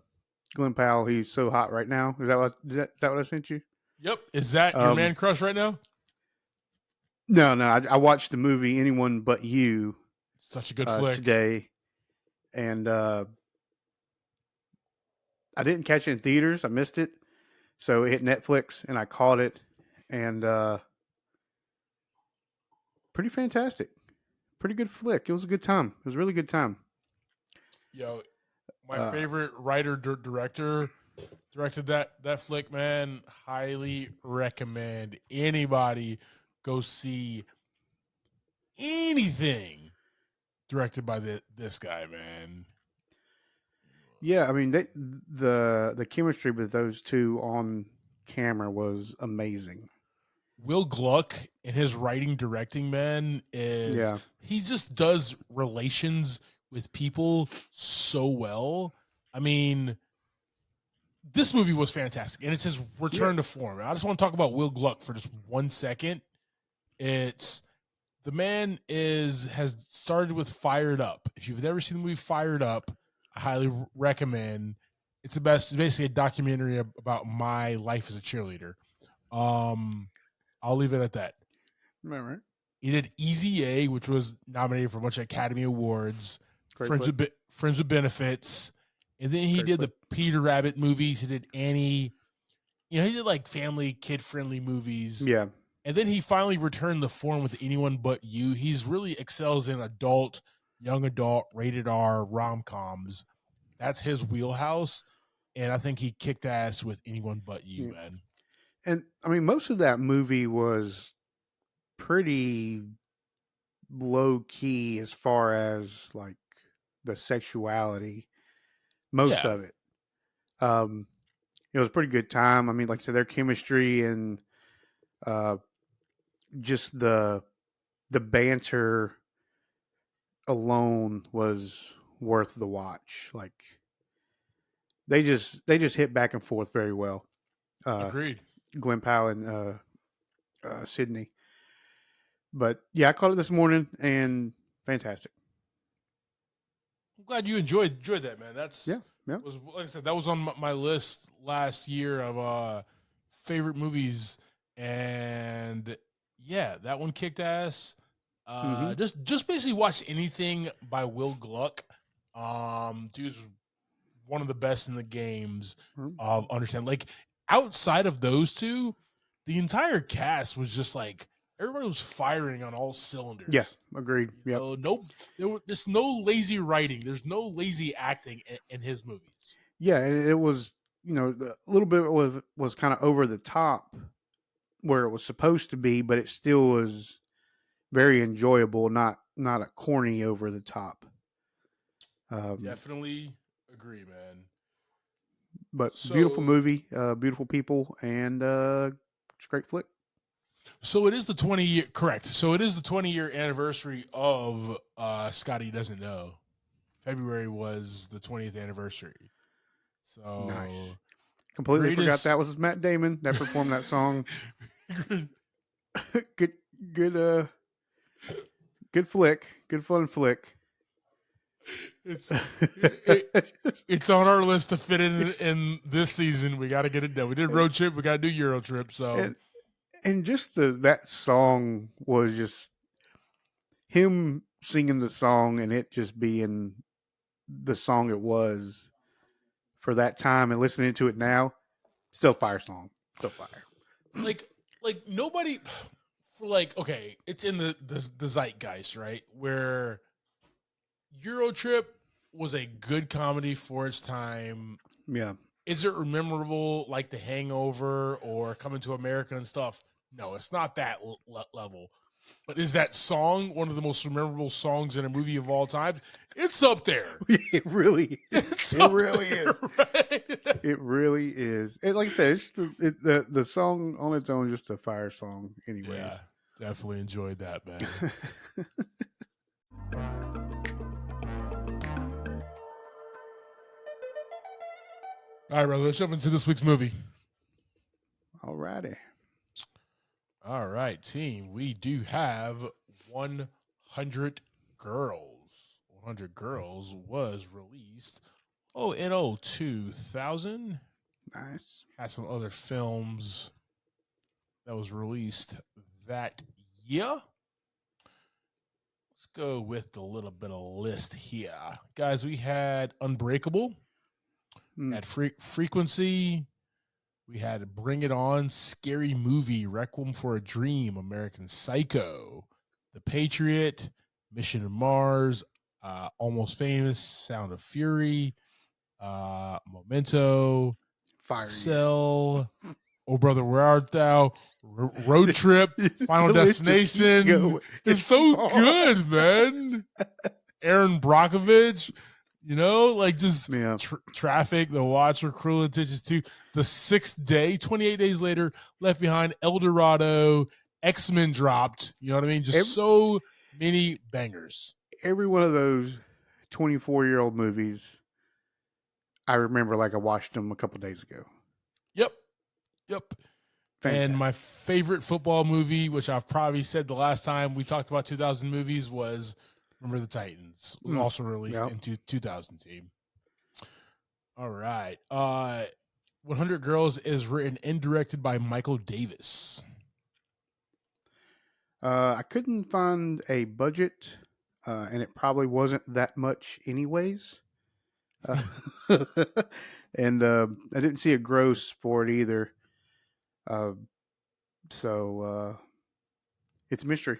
[SPEAKER 2] Glenn Powell. He's so hot right now. Is that what I sent you?
[SPEAKER 1] Yep. Is that your man crush right now?
[SPEAKER 2] No. I watched the movie Anyone But You.
[SPEAKER 1] Such a good flick
[SPEAKER 2] today, and I didn't catch it in theaters. I missed it, so it hit Netflix, and I caught it, and pretty fantastic, pretty good flick. It was a good time. It was a really good time.
[SPEAKER 1] Yo, my favorite writer director directed that flick, man. Highly recommend anybody go see anything directed by this guy, man.
[SPEAKER 2] Yeah, I mean the chemistry with those two on camera was amazing.
[SPEAKER 1] Will Gluck and his writing directing, man, he just does relations with people so well. I mean, this movie was fantastic, and it's his return to form. I just want to talk about Will Gluck for just 1 second. It's the man has started with Fired Up. If you've never seen the movie Fired Up, I highly recommend. It's the best. It's basically a documentary about my life as a cheerleader. I'll leave it at that.
[SPEAKER 2] All right.
[SPEAKER 1] He did Easy A, which was nominated for a bunch of Academy Awards. Friends with Benefits, and then he did the Peter Rabbit movies. He did Annie. He did like family, kid-friendly movies.
[SPEAKER 2] Yeah.
[SPEAKER 1] And then he finally returned the form with Anyone But You. He's really excels in adult, young adult, rated R rom-coms. That's his wheelhouse. And I think he kicked ass with Anyone But You, man.
[SPEAKER 2] And I mean, most of that movie was pretty low key as far as like the sexuality. Most of it. It was a pretty good time. I mean, like I said, their chemistry and just the banter alone was worth the watch. Like they just hit back and forth very well.
[SPEAKER 1] Agreed.
[SPEAKER 2] Glenn Powell and Sydney. But yeah, I caught it this morning and fantastic.
[SPEAKER 1] I'm glad you enjoyed that, man.
[SPEAKER 2] Yeah.
[SPEAKER 1] Was, like I said, that was on my list last year of favorite movies, and yeah, that one kicked ass. Just basically watch anything by Will Gluck. Dude's one of the best in the games of understand. Like outside of those two, the entire cast was just like everybody was firing on all cylinders.
[SPEAKER 2] Yeah, agreed.
[SPEAKER 1] Yep. There's no lazy writing. There's no lazy acting in his movies.
[SPEAKER 2] Yeah, and it was, a little bit was kind of over the top where it was supposed to be, but it still was very enjoyable, not a corny over the top.
[SPEAKER 1] Definitely agree, man.
[SPEAKER 2] But beautiful movie, beautiful people, and it's a great flick.
[SPEAKER 1] So it is the 20-year, correct. So it is the 20-year anniversary of Scotty Doesn't Know. February was the 20th anniversary. So
[SPEAKER 2] nice. Completely forgot that was Matt Damon that performed that song. good flick. Good fun flick.
[SPEAKER 1] It's on our list to fit in this season. We got to get it done. We did road trip. We got to do Euro trip. So
[SPEAKER 2] and just that song was just him singing the song and it just being the song it was for that time, and listening to it now, still fire song, still fire.
[SPEAKER 1] Like nobody for like okay, it's in the zeitgeist, right? Where Euro Trip was a good comedy for its time.
[SPEAKER 2] Yeah.
[SPEAKER 1] Is it memorable like The Hangover or Coming to America and stuff? No, it's not that level. But is that song one of the most memorable songs in a movie of all time? It's up there.
[SPEAKER 2] It really is. It really is.
[SPEAKER 1] Right?
[SPEAKER 2] It really is. And like I said, it's the song on its own is just a fire song anyways.
[SPEAKER 1] Yeah, definitely enjoyed that, man. All right, brother, let's jump into this week's movie.
[SPEAKER 2] All righty.
[SPEAKER 1] All right, team. We do have 100 Girls. 100 Girls was released, in 2000.
[SPEAKER 2] Nice.
[SPEAKER 1] Had some other films that was released that year. Let's go with a little bit of list here. Guys, we had Unbreakable, had Frequency, we had Bring It On, Scary Movie, Requiem for a Dream, American Psycho, The Patriot, Mission to Mars, Almost Famous, Sound of Fury, Memento,
[SPEAKER 2] Fire
[SPEAKER 1] Cell, Oh Brother, Where Art Thou, Road Trip, Final Destination. It's so good, man. Aaron Brockovich. Traffic, The Watcher, Cruel Intentions 2, The Sixth Day, 28 Days Later, Left Behind, El Dorado, X-Men dropped. You know what I mean? So many bangers.
[SPEAKER 2] Every one of those 24-year-old movies, I remember like I watched them a couple days ago.
[SPEAKER 1] Yep.
[SPEAKER 2] Fantastic.
[SPEAKER 1] And my favorite football movie, which I've probably said the last time we talked about 2000 movies, was Remember the Titans, also released in 2000 team. All right. 100 Girls is written and directed by Michael Davis.
[SPEAKER 2] I couldn't find a budget, and it probably wasn't that much anyways. And I didn't see a gross for it either. So it's a mystery.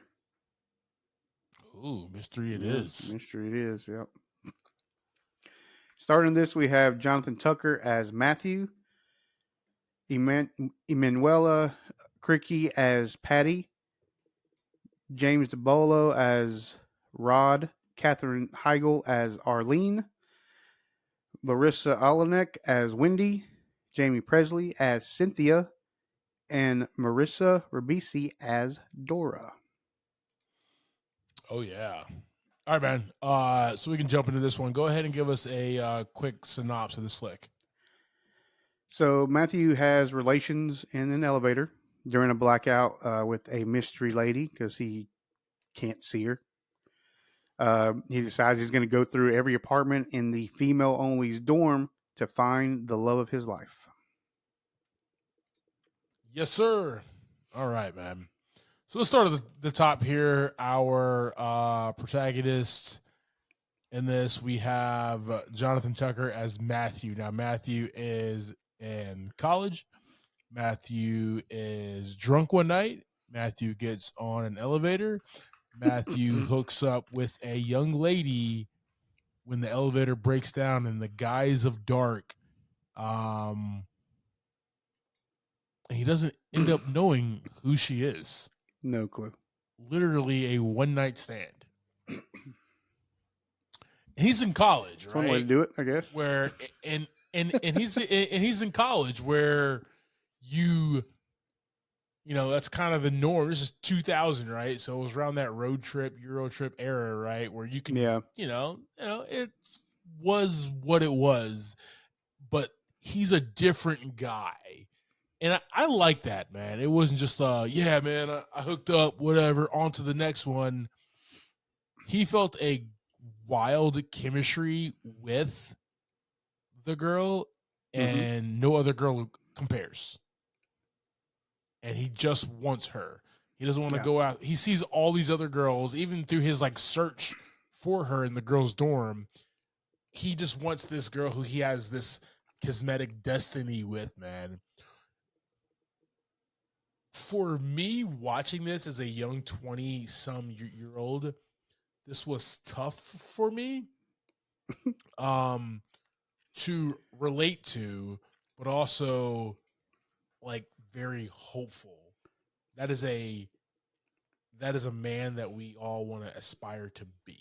[SPEAKER 1] Ooh, mystery it is.
[SPEAKER 2] Mystery it is, yep. Starting this, we have Jonathan Tucker as Matthew, Emanuela Cricky as Patty, James DeBolo as Rod, Katherine Heigl as Arlene, Larissa Olenek as Wendy, Jamie Presley as Cynthia, and Marissa Ribisi as Dora.
[SPEAKER 1] Oh, yeah. All right, man. So we can jump into this one. Go ahead and give us a quick synopsis of this flick.
[SPEAKER 2] So Matthew has relations in an elevator during a blackout with a mystery lady because he can't see her. He decides he's going to go through every apartment in the female-only dorm to find the love of his life.
[SPEAKER 1] Yes, sir. All right, man. So let's start at the top here. Our protagonist in this, we have Jonathan Tucker as Matthew. Now, Matthew is in college. Matthew is drunk one night. Matthew gets on an elevator. Matthew hooks up with a young lady when the elevator breaks down in the guise of dark. Um, he doesn't end up knowing who she is.
[SPEAKER 2] No clue.
[SPEAKER 1] Literally a one night stand. He's in college,
[SPEAKER 2] That's
[SPEAKER 1] right?
[SPEAKER 2] one way to do it, I guess.
[SPEAKER 1] Where and he's in college where you know that's kind of the norm. This is 2000, right? So it was around that road trip, Euro trip era, right? Where you can, you know, it was what it was, but he's a different guy. And I like that, man. It wasn't just, yeah, man, I hooked up, whatever, on to the next one. He felt a wild chemistry with the girl, and no other girl compares. And he just wants her. He doesn't want to go out. He sees all these other girls, even through his like search for her in the girls' dorm. He just wants this girl who he has this cosmetic destiny with, man. For me, watching this as a young 20-some-year-old, this was tough for me to relate to, but also like very hopeful. That is a man that we all want to aspire to be.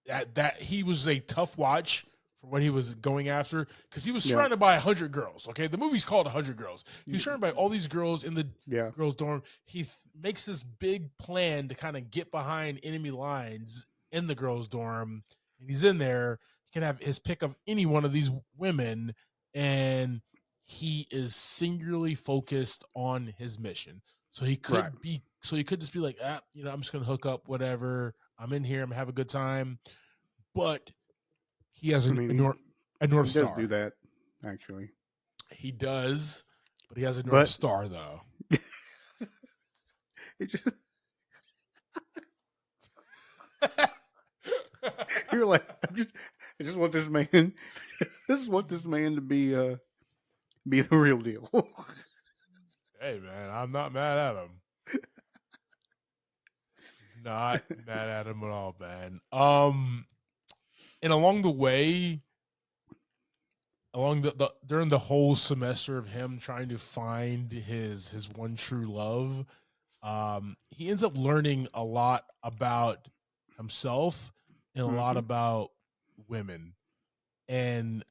[SPEAKER 1] That he was a tough watch for what he was going after, because he was surrounded by 100 girls. Okay, the movie's called 100 Girls. He's surrounded by all these girls in the girls' dorm. He makes this big plan to kind of get behind enemy lines in the girls' dorm, and he's in there. He can have his pick of any one of these women, and he is singularly focused on his mission. So he could be. So he could just be like, I'm just gonna hook up, whatever. I'm in here. I'm gonna have a good time. But he has a North Star.
[SPEAKER 2] He does do that, actually.
[SPEAKER 1] He does, but he has a North Star, though.
[SPEAKER 2] You're like, I just want this man. This is what this man to be the real deal.
[SPEAKER 1] Hey, man, I'm not mad at him. Not mad at him at all, man. And along the way, during the whole semester of him trying to find his one true love, he ends up learning a lot about himself and a lot about women. And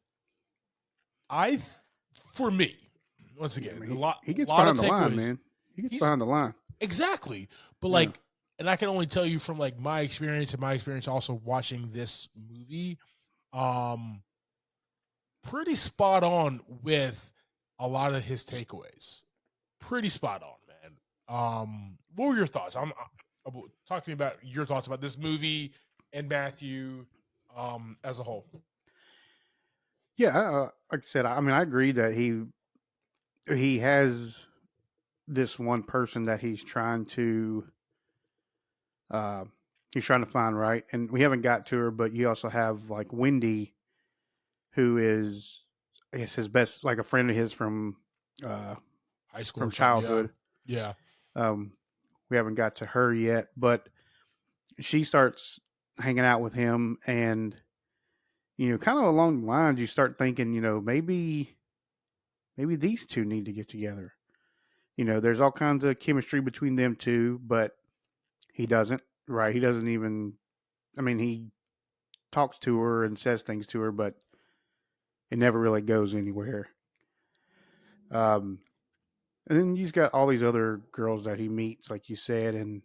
[SPEAKER 1] for me, once again,
[SPEAKER 2] he gets
[SPEAKER 1] lot
[SPEAKER 2] behind
[SPEAKER 1] of
[SPEAKER 2] the line,
[SPEAKER 1] takeaways.
[SPEAKER 2] man. He gets behind the line.
[SPEAKER 1] Exactly. But like, and I can only tell you from like my experience and my experience also watching this movie, pretty spot on with a lot of his takeaways. Pretty spot on, man. What were your thoughts? Talk to me about your thoughts about this movie and Matthew as a whole.
[SPEAKER 2] Yeah, like I said, I mean, I agree that he has this one person that he's trying to find, right? And we haven't got to her, but you also have like Wendy, who is, I guess, his best, like a friend of his from
[SPEAKER 1] high school,
[SPEAKER 2] from childhood.
[SPEAKER 1] Yeah.
[SPEAKER 2] We haven't got to her yet, but she starts hanging out with him, and kind of along the lines, you start thinking, maybe these two need to get together. There's all kinds of chemistry between them two, but he doesn't, right? He doesn't even, I mean, he talks to her and says things to her, but it never really goes anywhere. And then you've got all these other girls that he meets, like you said, and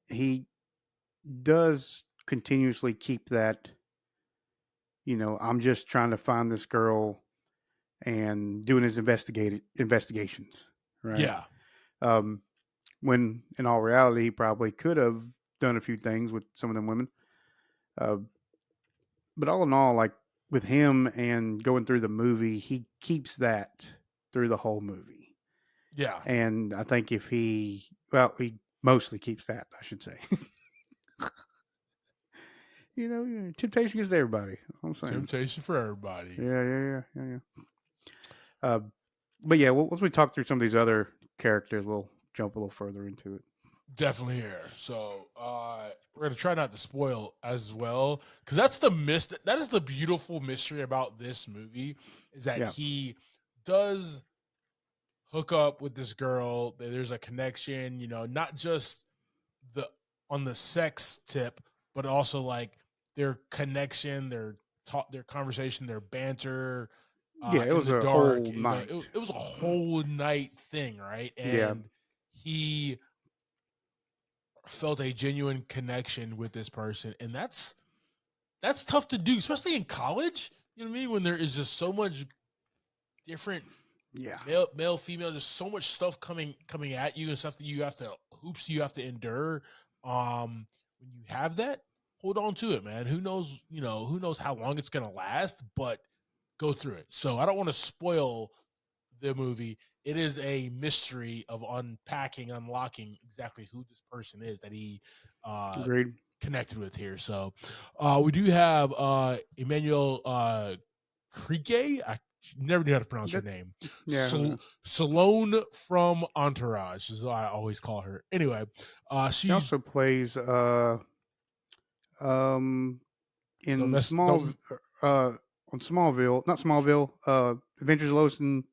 [SPEAKER 2] he does continuously keep that, I'm just trying to find this girl and doing his investigations, right?
[SPEAKER 1] Yeah.
[SPEAKER 2] When in all reality, he probably could have done a few things with some of them women. But all in all, like, with him and going through the movie, he keeps that through the whole movie.
[SPEAKER 1] Yeah.
[SPEAKER 2] And I think if he mostly keeps that, I should say. Temptation gets to everybody. I'm saying.
[SPEAKER 1] Temptation for everybody.
[SPEAKER 2] Yeah. But yeah, once we talk through some of these other characters, we'll jump a little further into it.
[SPEAKER 1] Definitely here. So we're gonna try not to spoil as well, because that's the that is the beautiful mystery about this movie, is that he does hook up with this girl. There's a connection, not just on the sex tip, but also like their connection, their talk, their conversation, their banter.
[SPEAKER 2] It was
[SPEAKER 1] in the
[SPEAKER 2] a
[SPEAKER 1] dark,
[SPEAKER 2] whole night.
[SPEAKER 1] It was a whole night thing, right? And he felt a genuine connection with this person, and that's tough to do, especially in college. You know what I mean? When there is just so much different, male, female, just so much stuff coming at you, and stuff that you have to endure. When you have that, hold on to it, man. Who knows? Who knows how long it's gonna last? But go through it. So I don't want to spoil the movie. It is a mystery of unlocking exactly who this person is that he
[SPEAKER 2] Agreed.
[SPEAKER 1] connected with here. So we do have Emmanuel Krike. I never knew how to pronounce her name. Salone from Entourage is what I always call her. Anyway, she
[SPEAKER 2] also plays in on Smallville, not Smallville, Adventures of Lois and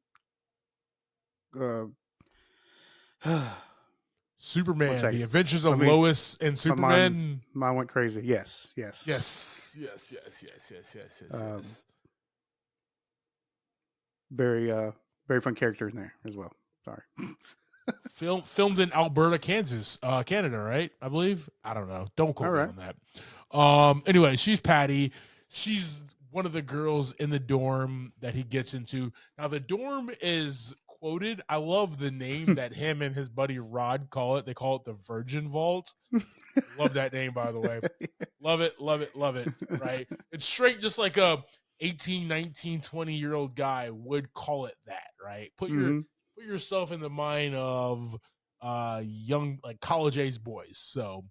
[SPEAKER 1] Superman, The Adventures of Lois and Superman.
[SPEAKER 2] Mine went crazy. Yes. Very, very fun character in there as well. Sorry.
[SPEAKER 1] Filmed in Alberta, Kansas, Canada, right? I believe. I don't know. Don't quote me on that. Anyway, she's Patty. She's one of the girls in the dorm that he gets into. Now, the dorm is quoted. I love the name that him and his buddy Rod call it. They call it the Virgin Vault. Love that name, by the way. Love it. Right? It's straight just like a 18, 19, 20-year-old guy would call it that, right? Put yourself in the mind of young, like college age boys. So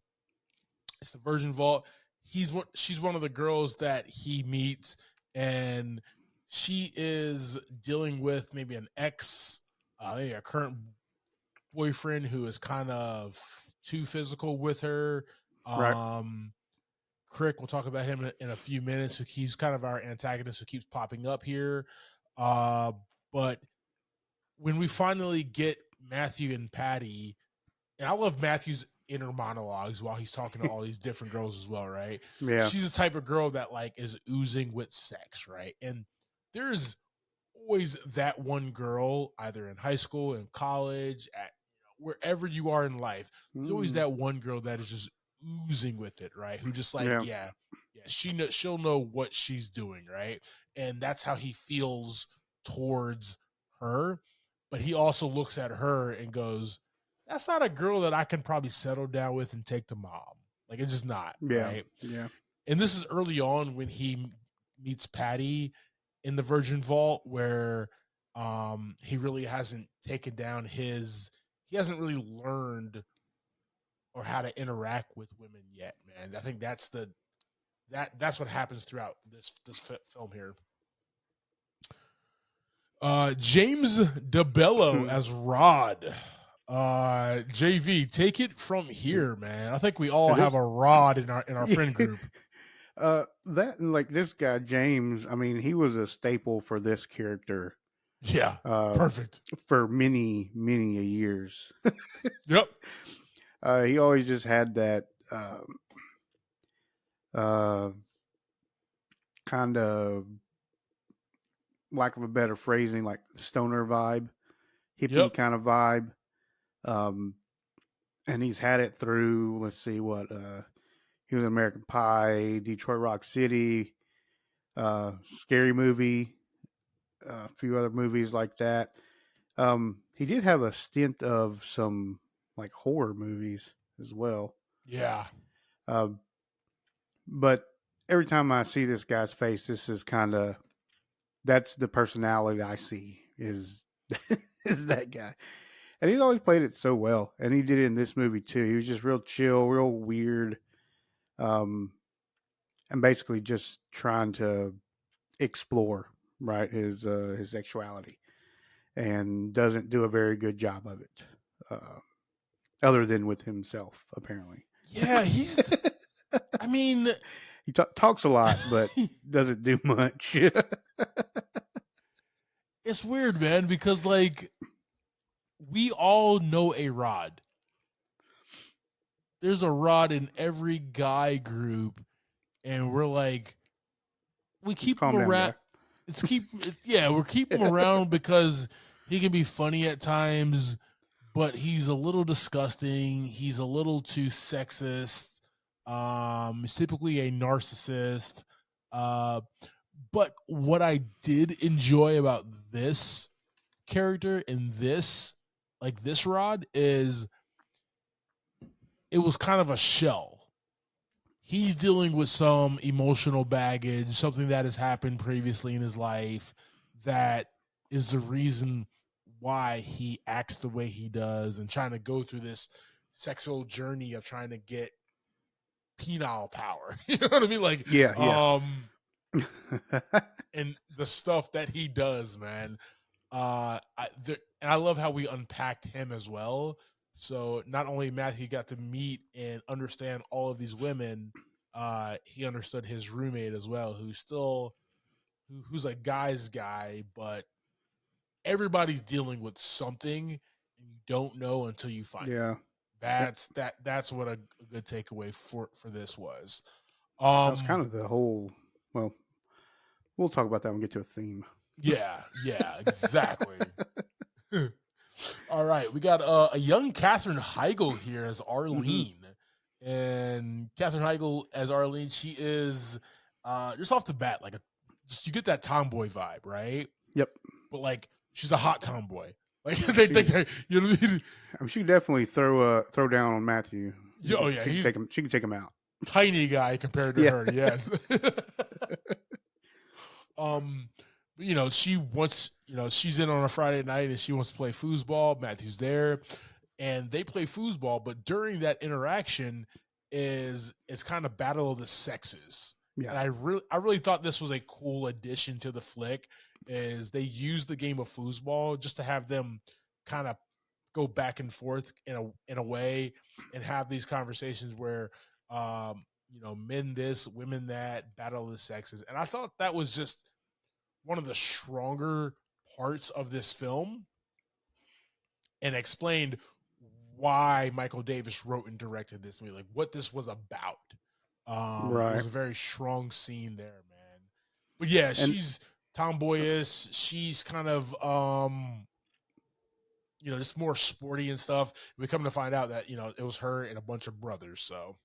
[SPEAKER 1] it's the Virgin Vault. She's one of the girls that he meets, and she is dealing with maybe an ex, maybe a current boyfriend who is kind of too physical with her. Crick, we'll talk about him in a few minutes. He's kind of our antagonist who keeps popping up here. But when we finally get Matthew and Patty, and I love Matthew's inner monologues while he's talking to all these different girls as well, right?
[SPEAKER 2] Yeah.
[SPEAKER 1] She's the type of girl that like is oozing with sex, right? And there's always that one girl, either in high school, in college, at wherever you are in life. There's always that one girl that is just oozing with it, right? Who just like, she'll know what she's doing, right? And that's how he feels towards her. But he also looks at her and goes, that's not a girl that I can probably settle down with and take to mom. Like, it's just not, right?
[SPEAKER 2] Yeah.
[SPEAKER 1] And this is early on when he meets Patty in the Virgin Vault, where he really hasn't taken down he hasn't really learned or how to interact with women yet, man. I think that's what happens throughout this film here. James DeBello as Rod. JV, take it from here, man. I think we all have a Rod in our friend group.
[SPEAKER 2] That and like this guy James, I mean, he was a staple for this character.
[SPEAKER 1] Yeah, perfect
[SPEAKER 2] for many years.
[SPEAKER 1] Yep.
[SPEAKER 2] He always just had that kind of, lack of a better phrasing, like stoner vibe, hippie kind of vibe. And he's had it through, let's see what, he was in American Pie, Detroit Rock City, Scary Movie, a few other movies like that. He did have a stint of some like horror movies as well.
[SPEAKER 1] Yeah.
[SPEAKER 2] But every time I see this guy's face, this is kind of that's the personality I see is is that guy, and he's always played it so well, and he did it in this movie too. He was just real chill, real weird, um, and basically just trying to explore right his sexuality, and doesn't do a very good job of it, other than with himself apparently.
[SPEAKER 1] Yeah, he's. I mean,
[SPEAKER 2] He talks a lot, but doesn't do much.
[SPEAKER 1] it's weird, man, because like we all know a Rod. There's a Rod in every guy group, and we're like, we keep him
[SPEAKER 2] calm down,
[SPEAKER 1] around.
[SPEAKER 2] guy.
[SPEAKER 1] We're keeping him around because he can be funny at times, but he's a little disgusting. He's a little too sexist. He's typically a narcissist. But what I did enjoy about this character in this, like this Rod, is it was kind of a shell. He's dealing with some emotional baggage, something that has happened previously in his life that is the reason why he acts the way he does and trying to go through this sexual journey of trying to get penile power. You know what I mean? Like,
[SPEAKER 2] Yeah.
[SPEAKER 1] and the stuff that he does, man. And I love how we unpacked him as well. So not only Matthew got to meet and understand all of these women, he understood his roommate as well, who's a guy's guy, but everybody's dealing with something and you don't know until you find
[SPEAKER 2] Yeah.
[SPEAKER 1] it. That's what a good takeaway for this was.
[SPEAKER 2] That was kind of the whole. Well, we'll talk about that when we get to a theme.
[SPEAKER 1] Yeah, exactly. All right, we got a young Katherine Heigl here as Arlene, and Katherine Heigl as Arlene. She is just off the bat like you get that tomboy vibe, right?
[SPEAKER 2] Yep.
[SPEAKER 1] But like she's a hot tomboy. Like they you know what I mean?
[SPEAKER 2] I mean, she could definitely throw down on Matthew.
[SPEAKER 1] Oh yeah,
[SPEAKER 2] she can take him out.
[SPEAKER 1] Tiny guy compared to her. Yes. You know, she wants, you know, she's in on a Friday night and she wants to play foosball. Matthew's there and they play foosball, but during that interaction it's kind of battle of the sexes.
[SPEAKER 2] Yeah.
[SPEAKER 1] And I really thought this was a cool addition to the flick is they used the game of foosball just to have them kind of go back and forth in a way and have these conversations where you know, men this, women that, battle of the sexes. And I thought that was just one of the stronger parts of this film and explained why Michael Davis wrote and directed this movie, like what this was about.
[SPEAKER 2] Right.
[SPEAKER 1] It was a very strong scene there, man. But yeah, she's tomboyish. She's kind of, you know, just more sporty and stuff. We come to find out that, you know, it was her and a bunch of brothers. So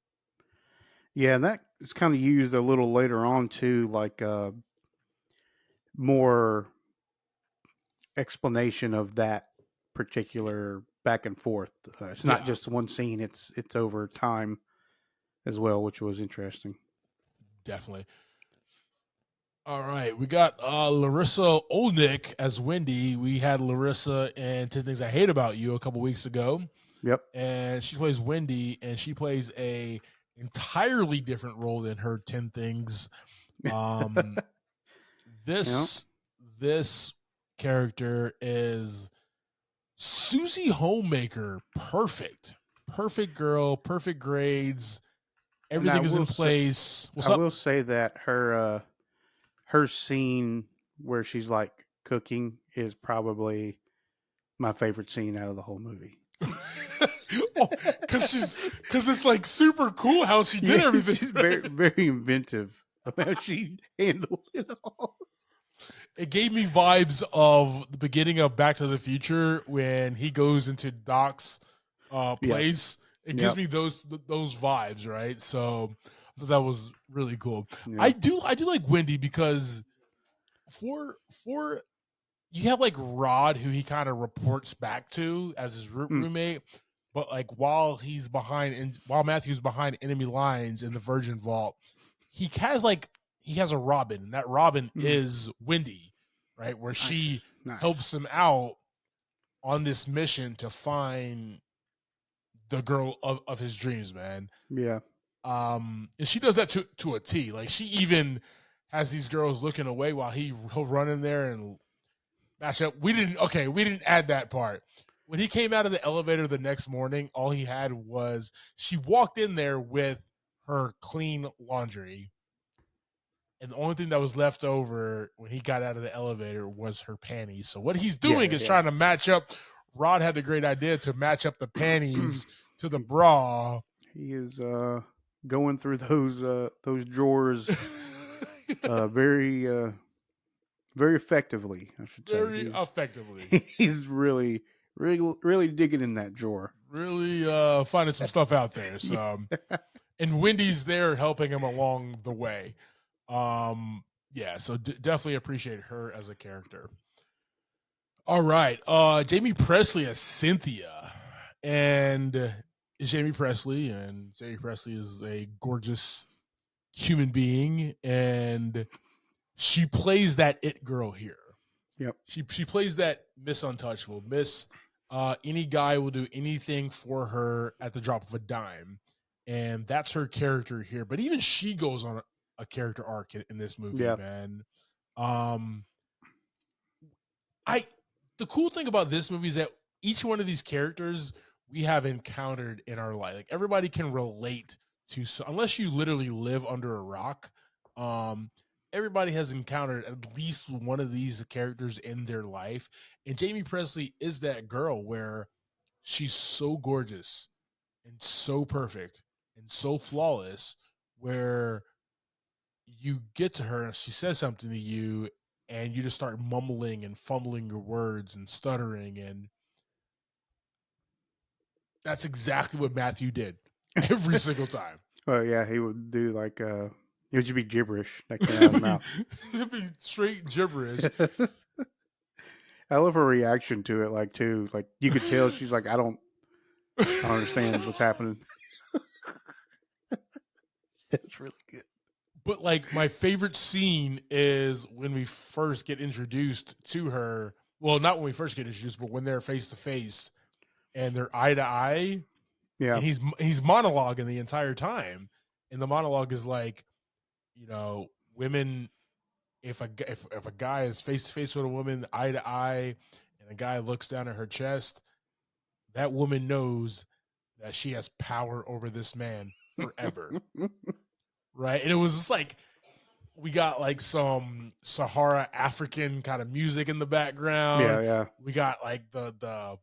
[SPEAKER 2] yeah, and that is kind of used a little later on too, like more explanation of that particular back and forth. It's not just one scene; it's over time as well, which was interesting.
[SPEAKER 1] Definitely. All right, we got Larissa Olnick as Wendy. We had Larissa in 10 Things I Hate About You a couple weeks ago.
[SPEAKER 2] Yep.
[SPEAKER 1] And she plays Wendy, and she plays a entirely different role than her 10 Things. This character is Susie Homemaker. Perfect girl, perfect grades. Everything is in place.
[SPEAKER 2] I will say that her scene where she's like cooking is probably my favorite scene out of the whole movie.
[SPEAKER 1] Because it's like super cool how she did everything.
[SPEAKER 2] She's very, very inventive about how she handled it all.
[SPEAKER 1] It gave me vibes of the beginning of Back to the Future when he goes into Doc's place. It gives me those vibes, right? So I thought that was really cool. Yeah. I do like Wendy because for you have like Rod, who he kind of reports back to as his roommate, but like while Matthew's behind enemy lines in the Virgin Vault, he has a Robin, and that Robin is Wendy, right? Where she
[SPEAKER 2] Nice.
[SPEAKER 1] helps him out on this mission to find the girl of his dreams, man.
[SPEAKER 2] Yeah.
[SPEAKER 1] And she does that to a T. Like, she even has these girls looking away while he'll run in there and match up. We didn't add that part. When he came out of the elevator the next morning, all he had was she walked in there with her clean laundry. And the only thing that was left over when he got out of the elevator was her panties. So what he's doing is trying to match up. Rod had the great idea to match up the panties to the bra.
[SPEAKER 2] He is going through those drawers very effectively, I should say.
[SPEAKER 1] Very effectively.
[SPEAKER 2] He's really digging in that drawer.
[SPEAKER 1] Really finding some stuff out there. So, and Wendy's there helping him along the way. So definitely appreciate her as a character. All right. Jamie Presley as Cynthia. And Jamie Presley is a gorgeous human being, and she plays that it girl here.
[SPEAKER 2] Yep.
[SPEAKER 1] She plays that Miss Untouchable. Miss any guy will do anything for her at the drop of a dime. And that's her character here. But even she goes on a character arc in this movie, man. The cool thing about this movie is that each one of these characters we have encountered in our life. Like, everybody can relate to, unless you literally live under a rock. Everybody has encountered at least one of these characters in their life. And Jamie Presley is that girl where she's so gorgeous and so perfect and so flawless, where you get to her and she says something to you and you just start mumbling and fumbling your words and stuttering. And that's exactly what Matthew did every single time.
[SPEAKER 2] Oh, yeah. He would do like, it would just be gibberish that came out of his mouth.
[SPEAKER 1] It'd be straight gibberish.
[SPEAKER 2] I love her reaction to it, like, too. Like, you could tell she's like, I don't understand what's happening. It's really good.
[SPEAKER 1] But, like, my favorite scene is when we first get introduced to her. Well, not when we first get introduced, but when they're face to face and they're eye to eye.
[SPEAKER 2] Yeah.
[SPEAKER 1] And he's monologuing the entire time. And the monologue is like, women, if a guy is face to face with a woman, eye to eye, and a guy looks down at her chest, that woman knows that she has power over this man forever. Right? And it was just like, we got like some Sahara African kind of music in the background.
[SPEAKER 2] Yeah.
[SPEAKER 1] We got like the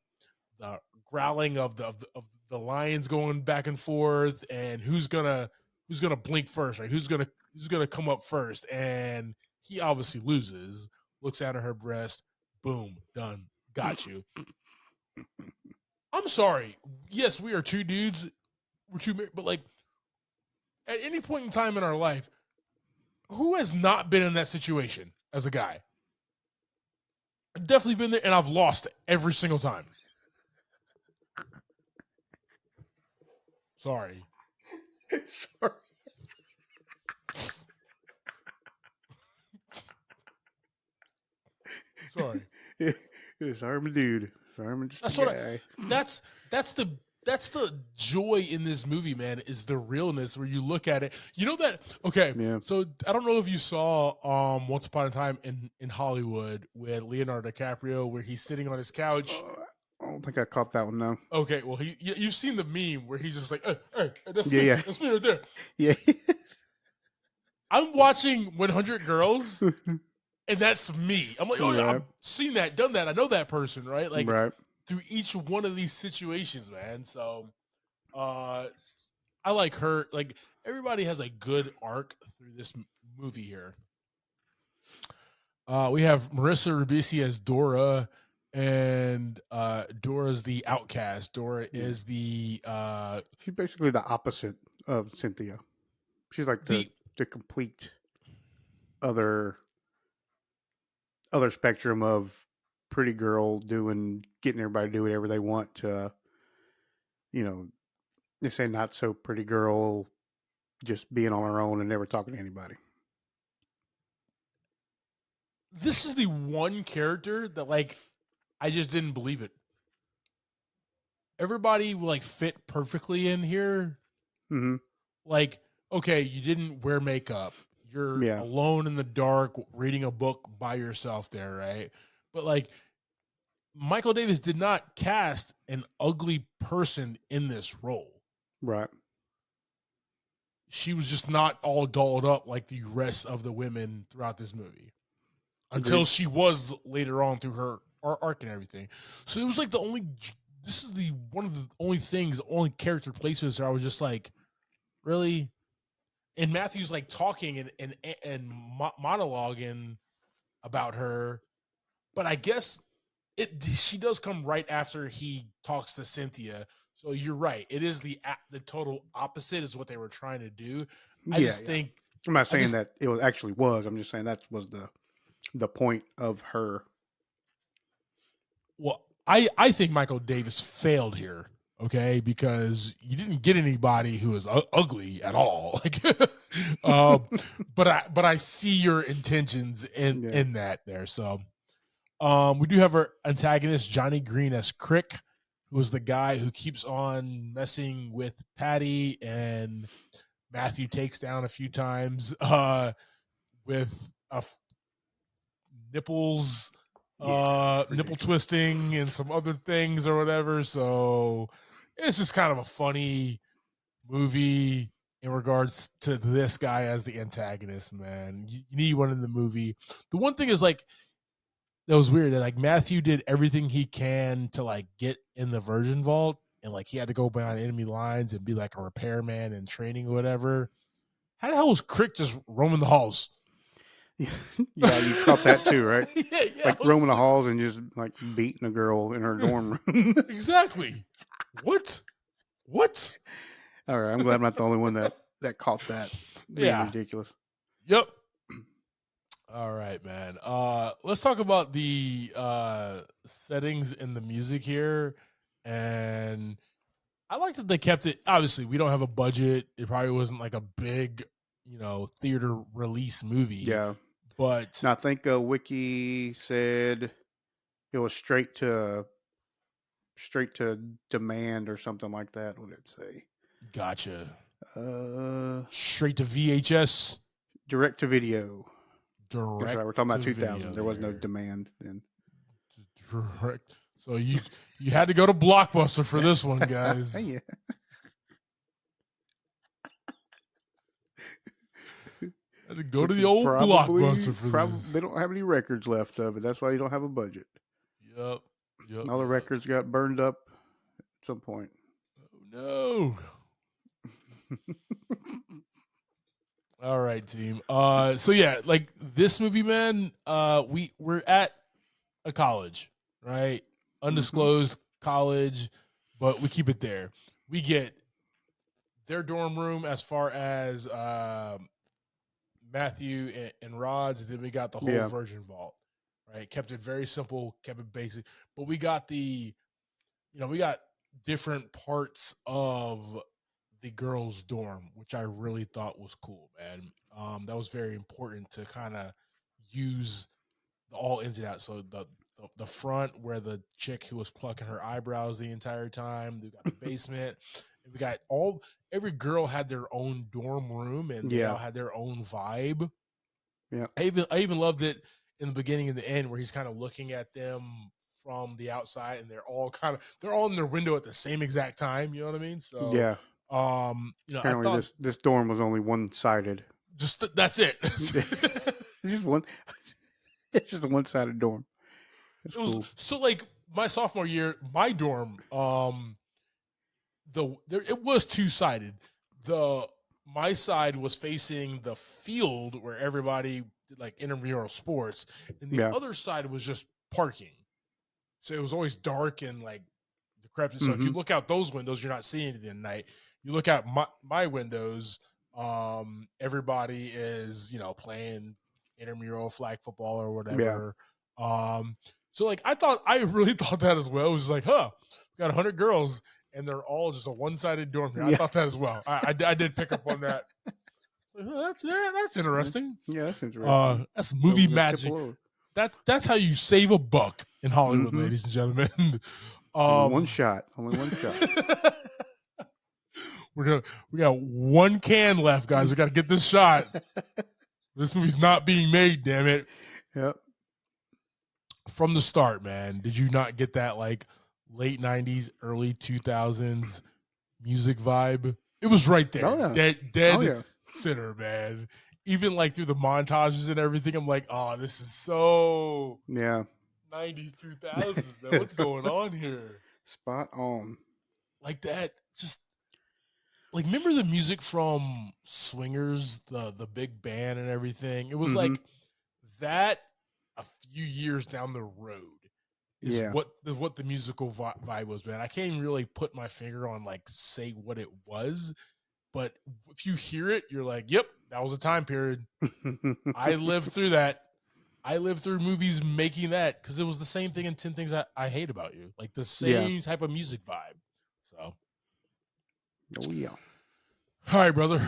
[SPEAKER 1] growling of the lions going back and forth, and who's gonna blink first, right? Who's gonna come up first? And he obviously loses. Looks down at her breast. Boom, done. Got you. I'm sorry. Yes, we are two dudes. We're two, but like, at any point in time in our life, who has not been in that situation as a guy? I've definitely been there, and I've lost every single time. Sorry. Sorry.
[SPEAKER 2] Sorry, I'm a dude. Sorry, I'm just a guy.
[SPEAKER 1] That's the joy in this movie, man, is the realness where you look at it. You know that, okay, so I don't know if you saw Once Upon a Time in Hollywood with Leonardo DiCaprio where he's sitting on his couch.
[SPEAKER 2] I don't think I caught that one, no.
[SPEAKER 1] Okay, well, you've seen the meme where he's just like, hey, that's
[SPEAKER 2] me.
[SPEAKER 1] That's me right there.
[SPEAKER 2] Yeah.
[SPEAKER 1] I'm watching 100 Girls, and that's me. I'm like, I've seen that, done that. I know that person, right? Like, through each one of these situations, man. So, I like her. Like, everybody has a good arc through this movie here. We have Marissa Ribisi as Dora, and Dora's the outcast. Dora is the
[SPEAKER 2] she's basically the opposite of Cynthia. She's like the complete other spectrum of pretty girl getting everybody to do whatever they want to, they say not so pretty girl, just being on her own and never talking to anybody.
[SPEAKER 1] This is the one character that like I just didn't believe it. Everybody like fit perfectly in here.
[SPEAKER 2] Mm-hmm.
[SPEAKER 1] Like, okay, you didn't wear makeup. You're
[SPEAKER 2] Yeah.
[SPEAKER 1] alone in the dark reading a book by yourself there, right? But like Michael Davis did not cast an ugly person in this role.
[SPEAKER 2] Right.
[SPEAKER 1] She was just not all dolled up like the rest of the women throughout this movie. Until
[SPEAKER 2] Agreed.
[SPEAKER 1] she was later on through her arc and everything. So it was like this is the one of the only character placements where I was just like, really? And Matthew's like talking and monologuing about her, but I guess she does come right after he talks to Cynthia. So you're right. It is the total opposite is what they were trying to do. I just think
[SPEAKER 2] I'm not saying that it was actually was. I'm just saying that was the point of her.
[SPEAKER 1] Well, I think Michael Davis failed here. Okay, because you didn't get anybody who is ugly at all. Like, but I see your intentions in that there. So, we do have our antagonist Johnny Green as Crick, who is the guy who keeps on messing with Patty, and Matthew takes down a few times with nipples. Nipple twisting and some other things or whatever. So it's just kind of a funny movie in regards to this guy as the antagonist, man. You need one in the movie. The one thing is like, that was weird that like Matthew did everything he can to like get in the Virgin Vault, and like he had to go behind enemy lines and be like a repairman and training or whatever. How the hell was Crick just roaming the halls?
[SPEAKER 2] Yeah, you caught that too, right?
[SPEAKER 1] Yeah,
[SPEAKER 2] like roaming the halls and just like beating a girl in her dorm room.
[SPEAKER 1] Exactly. What?
[SPEAKER 2] All right, I'm glad I'm not the only one that caught that. Being ridiculous.
[SPEAKER 1] Yep. All right, man. Let's talk about the settings in the music here. And I like that they kept it. Obviously, we don't have a budget. It probably wasn't like a big, theater release movie.
[SPEAKER 2] Yeah.
[SPEAKER 1] But
[SPEAKER 2] now, I think Wiki said it was straight to demand or something like that. What did it say?
[SPEAKER 1] Gotcha. Straight to VHS.
[SPEAKER 2] Direct to video.
[SPEAKER 1] Direct.
[SPEAKER 2] That's right. We're talking about 2000. There was no demand then.
[SPEAKER 1] Direct. So you had to go to Blockbuster for this one, guys.
[SPEAKER 2] Yeah.
[SPEAKER 1] Had to go to the old Blockbuster for this.
[SPEAKER 2] They don't have any records left of it. That's why you don't have a budget.
[SPEAKER 1] Yep.
[SPEAKER 2] All the records got burned up at some point.
[SPEAKER 1] Oh, no. All right, team. So yeah, like this movie, man, we're at a college, right? Undisclosed college, but we keep it there. We get their dorm room as far as Matthew and Rod's, and then we got the whole Virgin Vault, right? Kept it very simple, kept it basic, but we got we got different parts of the girls' dorm, which I really thought was cool, man. That was very important to kind of use all ins and outs. So the front where the chick who was plucking her eyebrows the entire time. We got the basement. And we got every girl had their own dorm room, and they all had their own vibe.
[SPEAKER 2] Yeah,
[SPEAKER 1] I even loved it in the beginning and the end where he's kind of looking at them from the outside, and they're all in their window at the same exact time. You know what I mean? So
[SPEAKER 2] yeah.
[SPEAKER 1] Apparently
[SPEAKER 2] I thought this dorm was only one-sided.
[SPEAKER 1] That's it.
[SPEAKER 2] It's just one. It's just a one-sided dorm. That's cool.
[SPEAKER 1] So like my sophomore year, my dorm, it was two-sided. My side was facing the field where everybody did like intramural sports, and the other side was just parking. So it was always dark and like decrepit. So if you look out those windows, you're not seeing anything at night. You look out my windows, everybody is, playing intramural flag football or whatever. So like I really thought that as well. It was like, we got 100 girls and they're all just a one-sided dorm here. I
[SPEAKER 2] Yeah.
[SPEAKER 1] thought that as well. I did pick up on that. Oh, that's interesting.
[SPEAKER 2] Yeah, that's interesting.
[SPEAKER 1] That's movie
[SPEAKER 2] Go
[SPEAKER 1] magic.
[SPEAKER 2] tipple over.
[SPEAKER 1] That's how you save a buck in Hollywood,
[SPEAKER 2] Mhm.
[SPEAKER 1] ladies and gentlemen.
[SPEAKER 2] Only one shot. Only one shot.
[SPEAKER 1] we got one can left, guys. We got to get this shot. This movie's not being made, damn it.
[SPEAKER 2] Yep.
[SPEAKER 1] From the start, man, did you not get that like late 90s, early 2000s music vibe? It was right there.
[SPEAKER 2] Oh, yeah.
[SPEAKER 1] Dead
[SPEAKER 2] Oh, yeah.
[SPEAKER 1] center, man. Even like through the montages and everything, I'm like, oh, this is so
[SPEAKER 2] Yeah.
[SPEAKER 1] 90s, 2000s, man. What's going on here?
[SPEAKER 2] Spot on.
[SPEAKER 1] Like that, just like remember the music from Swingers, the big band and everything? It was like that a few years down the road is
[SPEAKER 2] Yeah.
[SPEAKER 1] what the musical vibe was, man. I can't even really put my finger on like say what it was, but if you hear it, you're like, yep, that was a time period. I lived through that. I lived through movies making that because it was the same thing in 10 Things I Hate About You. Like the same type of music vibe. So,
[SPEAKER 2] Oh, yeah.
[SPEAKER 1] all right, brother.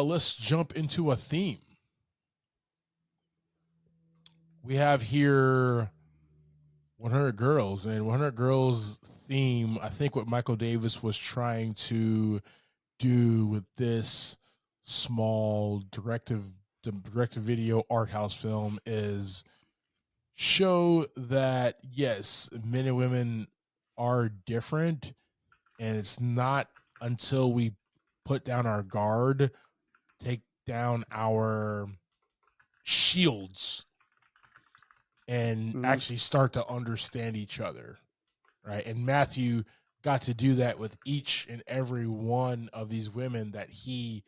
[SPEAKER 1] Let's jump into a theme. We have here 100 Girls, and 100 Girls theme, I think what Michael Davis was trying to do with this small direct-to-video art house film is show that, yes, men and women are different, and it's not until we put down our guard, take down our shields, and actually start to understand each other, right? And Matthew got to do that with each and every one of these women that he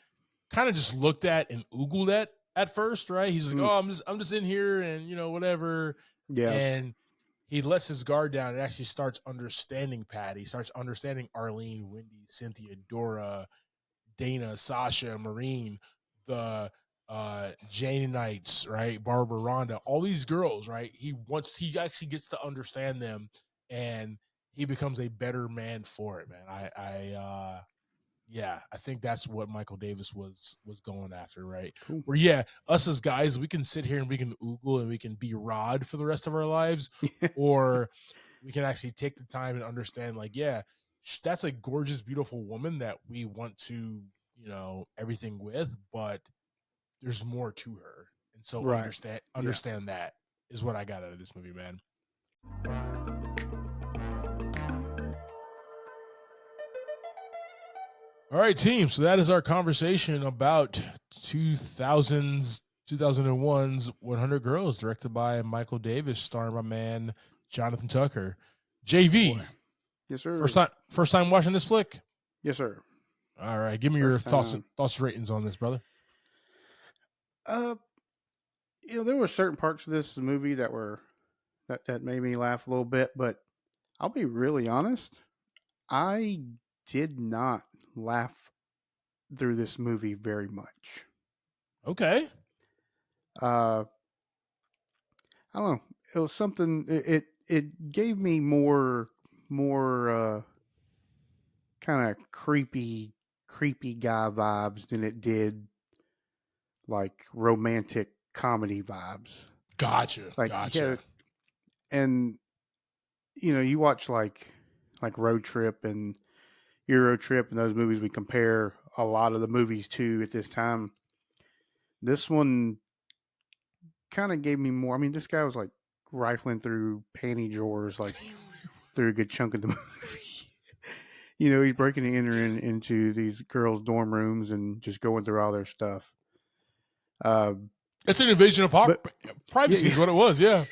[SPEAKER 1] kind of just looked at and oogled at first, right? He's like, oh, I'm just in here and, you know, whatever.
[SPEAKER 2] Yeah.
[SPEAKER 1] And he lets his guard down and actually starts understanding Patty, starts understanding Arlene, Wendy, Cynthia, Dora, Dana, Sasha, Maureen, the Jane Knights, right? Barbara, Rhonda, all these girls, right? He actually gets to understand them, and he becomes a better man for it, man. I think that's what Michael Davis was going after, right?
[SPEAKER 2] Cool.
[SPEAKER 1] Where us as guys, we can sit here and we can oogle and we can be Rod for the rest of our lives, or we can actually take the time and understand, like, that's a gorgeous, beautiful woman that we want to, you know, everything with, but there's more to her. And so understand that is what I got out of this movie, man. All right, team. So that is our conversation about 2001's 100 Girls, directed by Michael Davis, starring my man Jonathan Tucker. JV.
[SPEAKER 2] Boy. Yes, sir.
[SPEAKER 1] First time watching this flick?
[SPEAKER 2] Yes, sir.
[SPEAKER 1] All right, give me your thoughts and ratings on this, brother.
[SPEAKER 2] You know, there were certain parts of this movie that made me laugh a little bit, but I'll be really honest, I did not laugh through this movie very much.
[SPEAKER 1] Okay.
[SPEAKER 2] I don't know. It was something. It gave me more kind of creepy guy vibes than it did like romantic comedy vibes.
[SPEAKER 1] Gotcha.
[SPEAKER 2] Yeah, and you know, you watch like Road Trip and Euro Trip and those movies we compare a lot of the movies to at this time. This one kind of gave me more. I mean, this guy was like rifling through panty drawers like through a good chunk of the movie. You know, he's breaking and entering into these girls' dorm rooms and just going through all their stuff.
[SPEAKER 1] It's an invasion of privacy is what it was, yeah.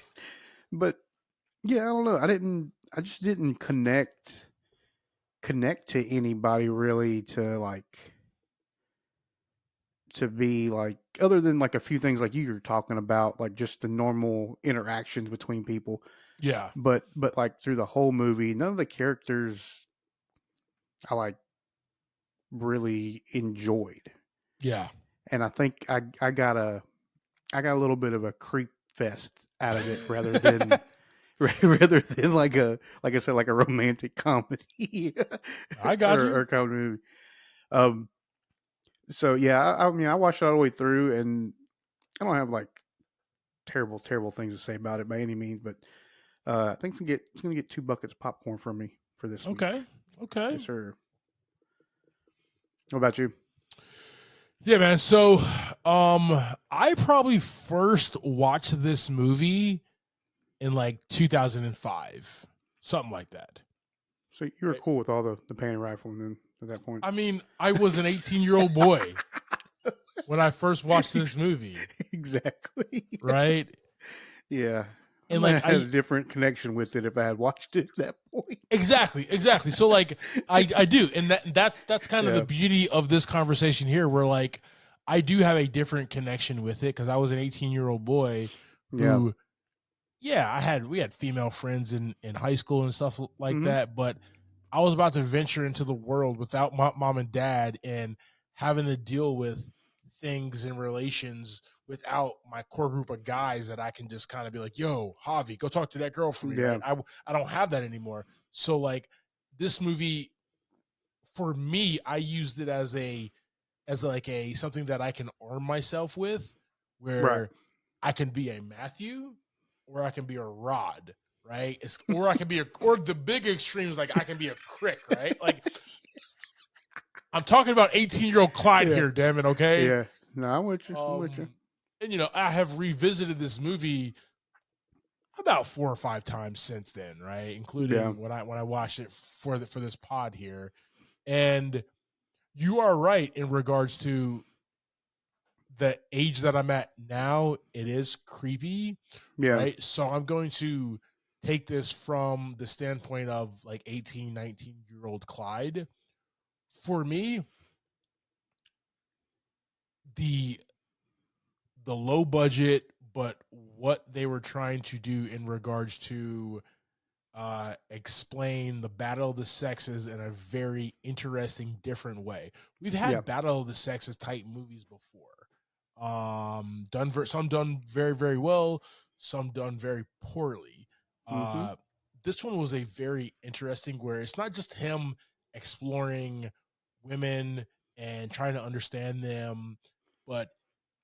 [SPEAKER 2] But yeah, I don't know. I just didn't connect to anybody really to be like, other than like a few things like you were talking about, like just the normal interactions between people.
[SPEAKER 1] Yeah.
[SPEAKER 2] But like through the whole movie, none of the characters I like really enjoyed.
[SPEAKER 1] Yeah.
[SPEAKER 2] And I think I got a little bit of a creep fest out of it rather rather than like I said, like a romantic comedy
[SPEAKER 1] I got you.
[SPEAKER 2] or comedy movie. Um, so yeah, I mean, I watched it all the way through, and I don't have like terrible things to say about it by any means, but I think it's gonna get 2 buckets of popcorn from me for this week.
[SPEAKER 1] Okay. Okay.
[SPEAKER 2] Yes, sir. What about you?
[SPEAKER 1] Yeah, man. So, I probably first watched this movie in like 2005, something like that.
[SPEAKER 2] So you were cool with all the panty rifling then at that point?
[SPEAKER 1] I mean, I was an 18-year-old boy when I first watched this movie,
[SPEAKER 2] Exactly.
[SPEAKER 1] right?
[SPEAKER 2] Yeah.
[SPEAKER 1] And
[SPEAKER 2] I
[SPEAKER 1] like
[SPEAKER 2] had a different connection with it if I had watched it at that point.
[SPEAKER 1] exactly. So like I do, and that's kind of
[SPEAKER 2] Yeah.
[SPEAKER 1] the beauty of this conversation here, where like I do have a different connection with it because I was an 18-year-old boy who, we had female friends in high school and stuff like
[SPEAKER 2] Mhm.
[SPEAKER 1] that, but I was about to venture into the world without my mom and dad and having to deal with things and relations without my core group of guys that I can just kind of be like, yo, Javi, go talk to that girl for me,
[SPEAKER 2] Yeah.
[SPEAKER 1] right? I don't have that anymore. So like this movie, for me, I used it as like a something that I can arm myself with, where
[SPEAKER 2] Right.
[SPEAKER 1] I can be a Matthew or I can be a Rod, right? Or I can be or the big extremes, like I can be a Crick, right? Like I'm talking about 18-year-old Clyde
[SPEAKER 2] Yeah.
[SPEAKER 1] here, damn it, okay?
[SPEAKER 2] Yeah. No, I'm with you. I'm with you.
[SPEAKER 1] And I have revisited this movie about 4 or 5 times since then, right? Including
[SPEAKER 2] Yeah.
[SPEAKER 1] when I watched it for this pod here. And you are right in regards to the age that I'm at now. It is creepy,
[SPEAKER 2] Yeah.
[SPEAKER 1] right? So I'm going to take this from the standpoint of like 18, 19-year-old Clyde. For me, the low budget, but what they were trying to do in regards to explain the battle of the sexes in a very interesting, different way. We've had
[SPEAKER 2] Yeah.
[SPEAKER 1] battle of the sexes type movies before. Some done very, very well, some done very poorly.
[SPEAKER 2] Mhm.
[SPEAKER 1] This one was a very interesting, where it's not just him exploring women and trying to understand them, but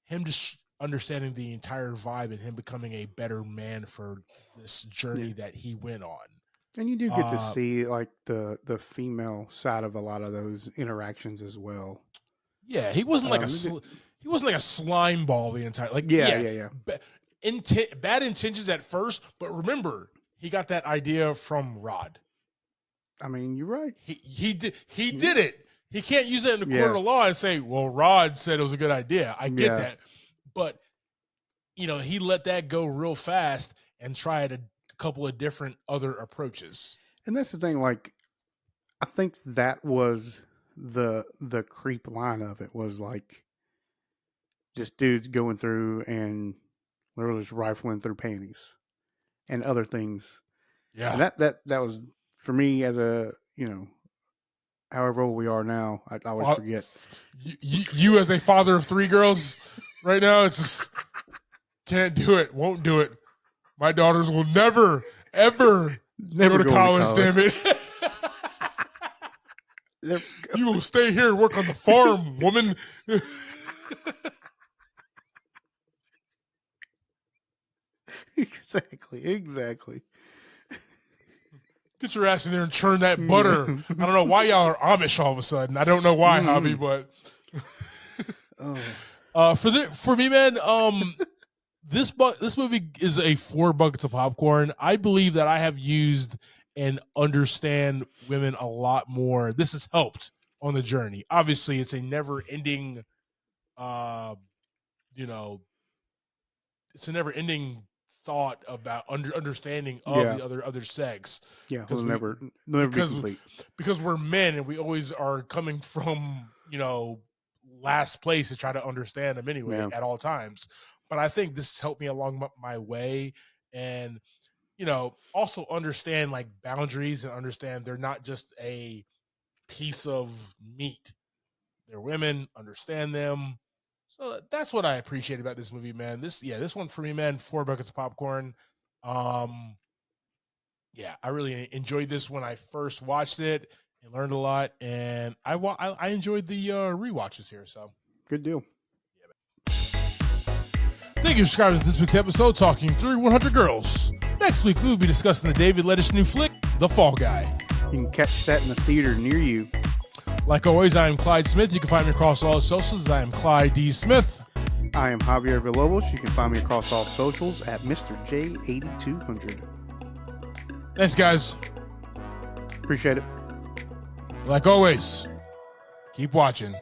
[SPEAKER 1] him just understanding the entire vibe and him becoming a better man for this journey
[SPEAKER 2] Yeah.
[SPEAKER 1] that he went on.
[SPEAKER 2] And you do get to see like the female side of a lot of those interactions as well.
[SPEAKER 1] Yeah, he wasn't like he wasn't like a slime ball the entire
[SPEAKER 2] Yeah.
[SPEAKER 1] bad intentions at first, but remember, he got that idea from Rod.
[SPEAKER 2] I mean, you're right.
[SPEAKER 1] He did it. He can't use that in the court
[SPEAKER 2] Yeah.
[SPEAKER 1] of law and say, "Well, Rod said it was a good idea." I get
[SPEAKER 2] Yeah.
[SPEAKER 1] that, but he let that go real fast and tried a couple of different other approaches.
[SPEAKER 2] And that's the thing. Like, I think that was the creep line of it was like just dudes going through and literally just rifling through panties and other things.
[SPEAKER 1] Yeah,
[SPEAKER 2] And that was for me as a however old we are now. I always forget.
[SPEAKER 1] You as a father of 3 girls right now, it's just can't do it, won't do it. My daughters will never, ever
[SPEAKER 2] Never
[SPEAKER 1] go to college, damn it. You will stay here and work on the farm, woman.
[SPEAKER 2] Exactly.
[SPEAKER 1] Get your ass in there and churn that butter. I don't know why y'all are Amish all of a sudden. I don't know why, Javi, but for me, man, this movie is a 4 buckets of popcorn. I believe that I have used and understand women a lot more. This has helped on the journey. Obviously, it's a never-ending, it's a never-ending thought about understanding of
[SPEAKER 2] Yeah.
[SPEAKER 1] the other sex.
[SPEAKER 2] Yeah,
[SPEAKER 1] because
[SPEAKER 2] it'll never be complete.
[SPEAKER 1] Because we're men and we always are coming from last place to try to understand them anyway
[SPEAKER 2] Yeah.
[SPEAKER 1] at all times. But I think this has helped me along my way, and also understand like boundaries and understand they're not just a piece of meat. They're women. Understand them. So that's what I appreciate about this movie, man. This one for me, man. 4 buckets of popcorn. yeah, I really enjoyed this when I first watched it and learned a lot. And I enjoyed the rewatches here. So
[SPEAKER 2] Good deal.
[SPEAKER 1] thank you for subscribing to this week's episode, Talking Through 100 Girls. Next week, we will be discussing the David Lettuce new flick, The Fall Guy.
[SPEAKER 2] You can catch that in the theater near you.
[SPEAKER 1] Like always, I am Clyde Smith. You can find me across all socials. I am Clyde D. Smith.
[SPEAKER 2] I am Javier Villalobos. You can find me across all socials at Mr. J8200.
[SPEAKER 1] Thanks, guys.
[SPEAKER 2] Appreciate it.
[SPEAKER 1] Like always, keep watching.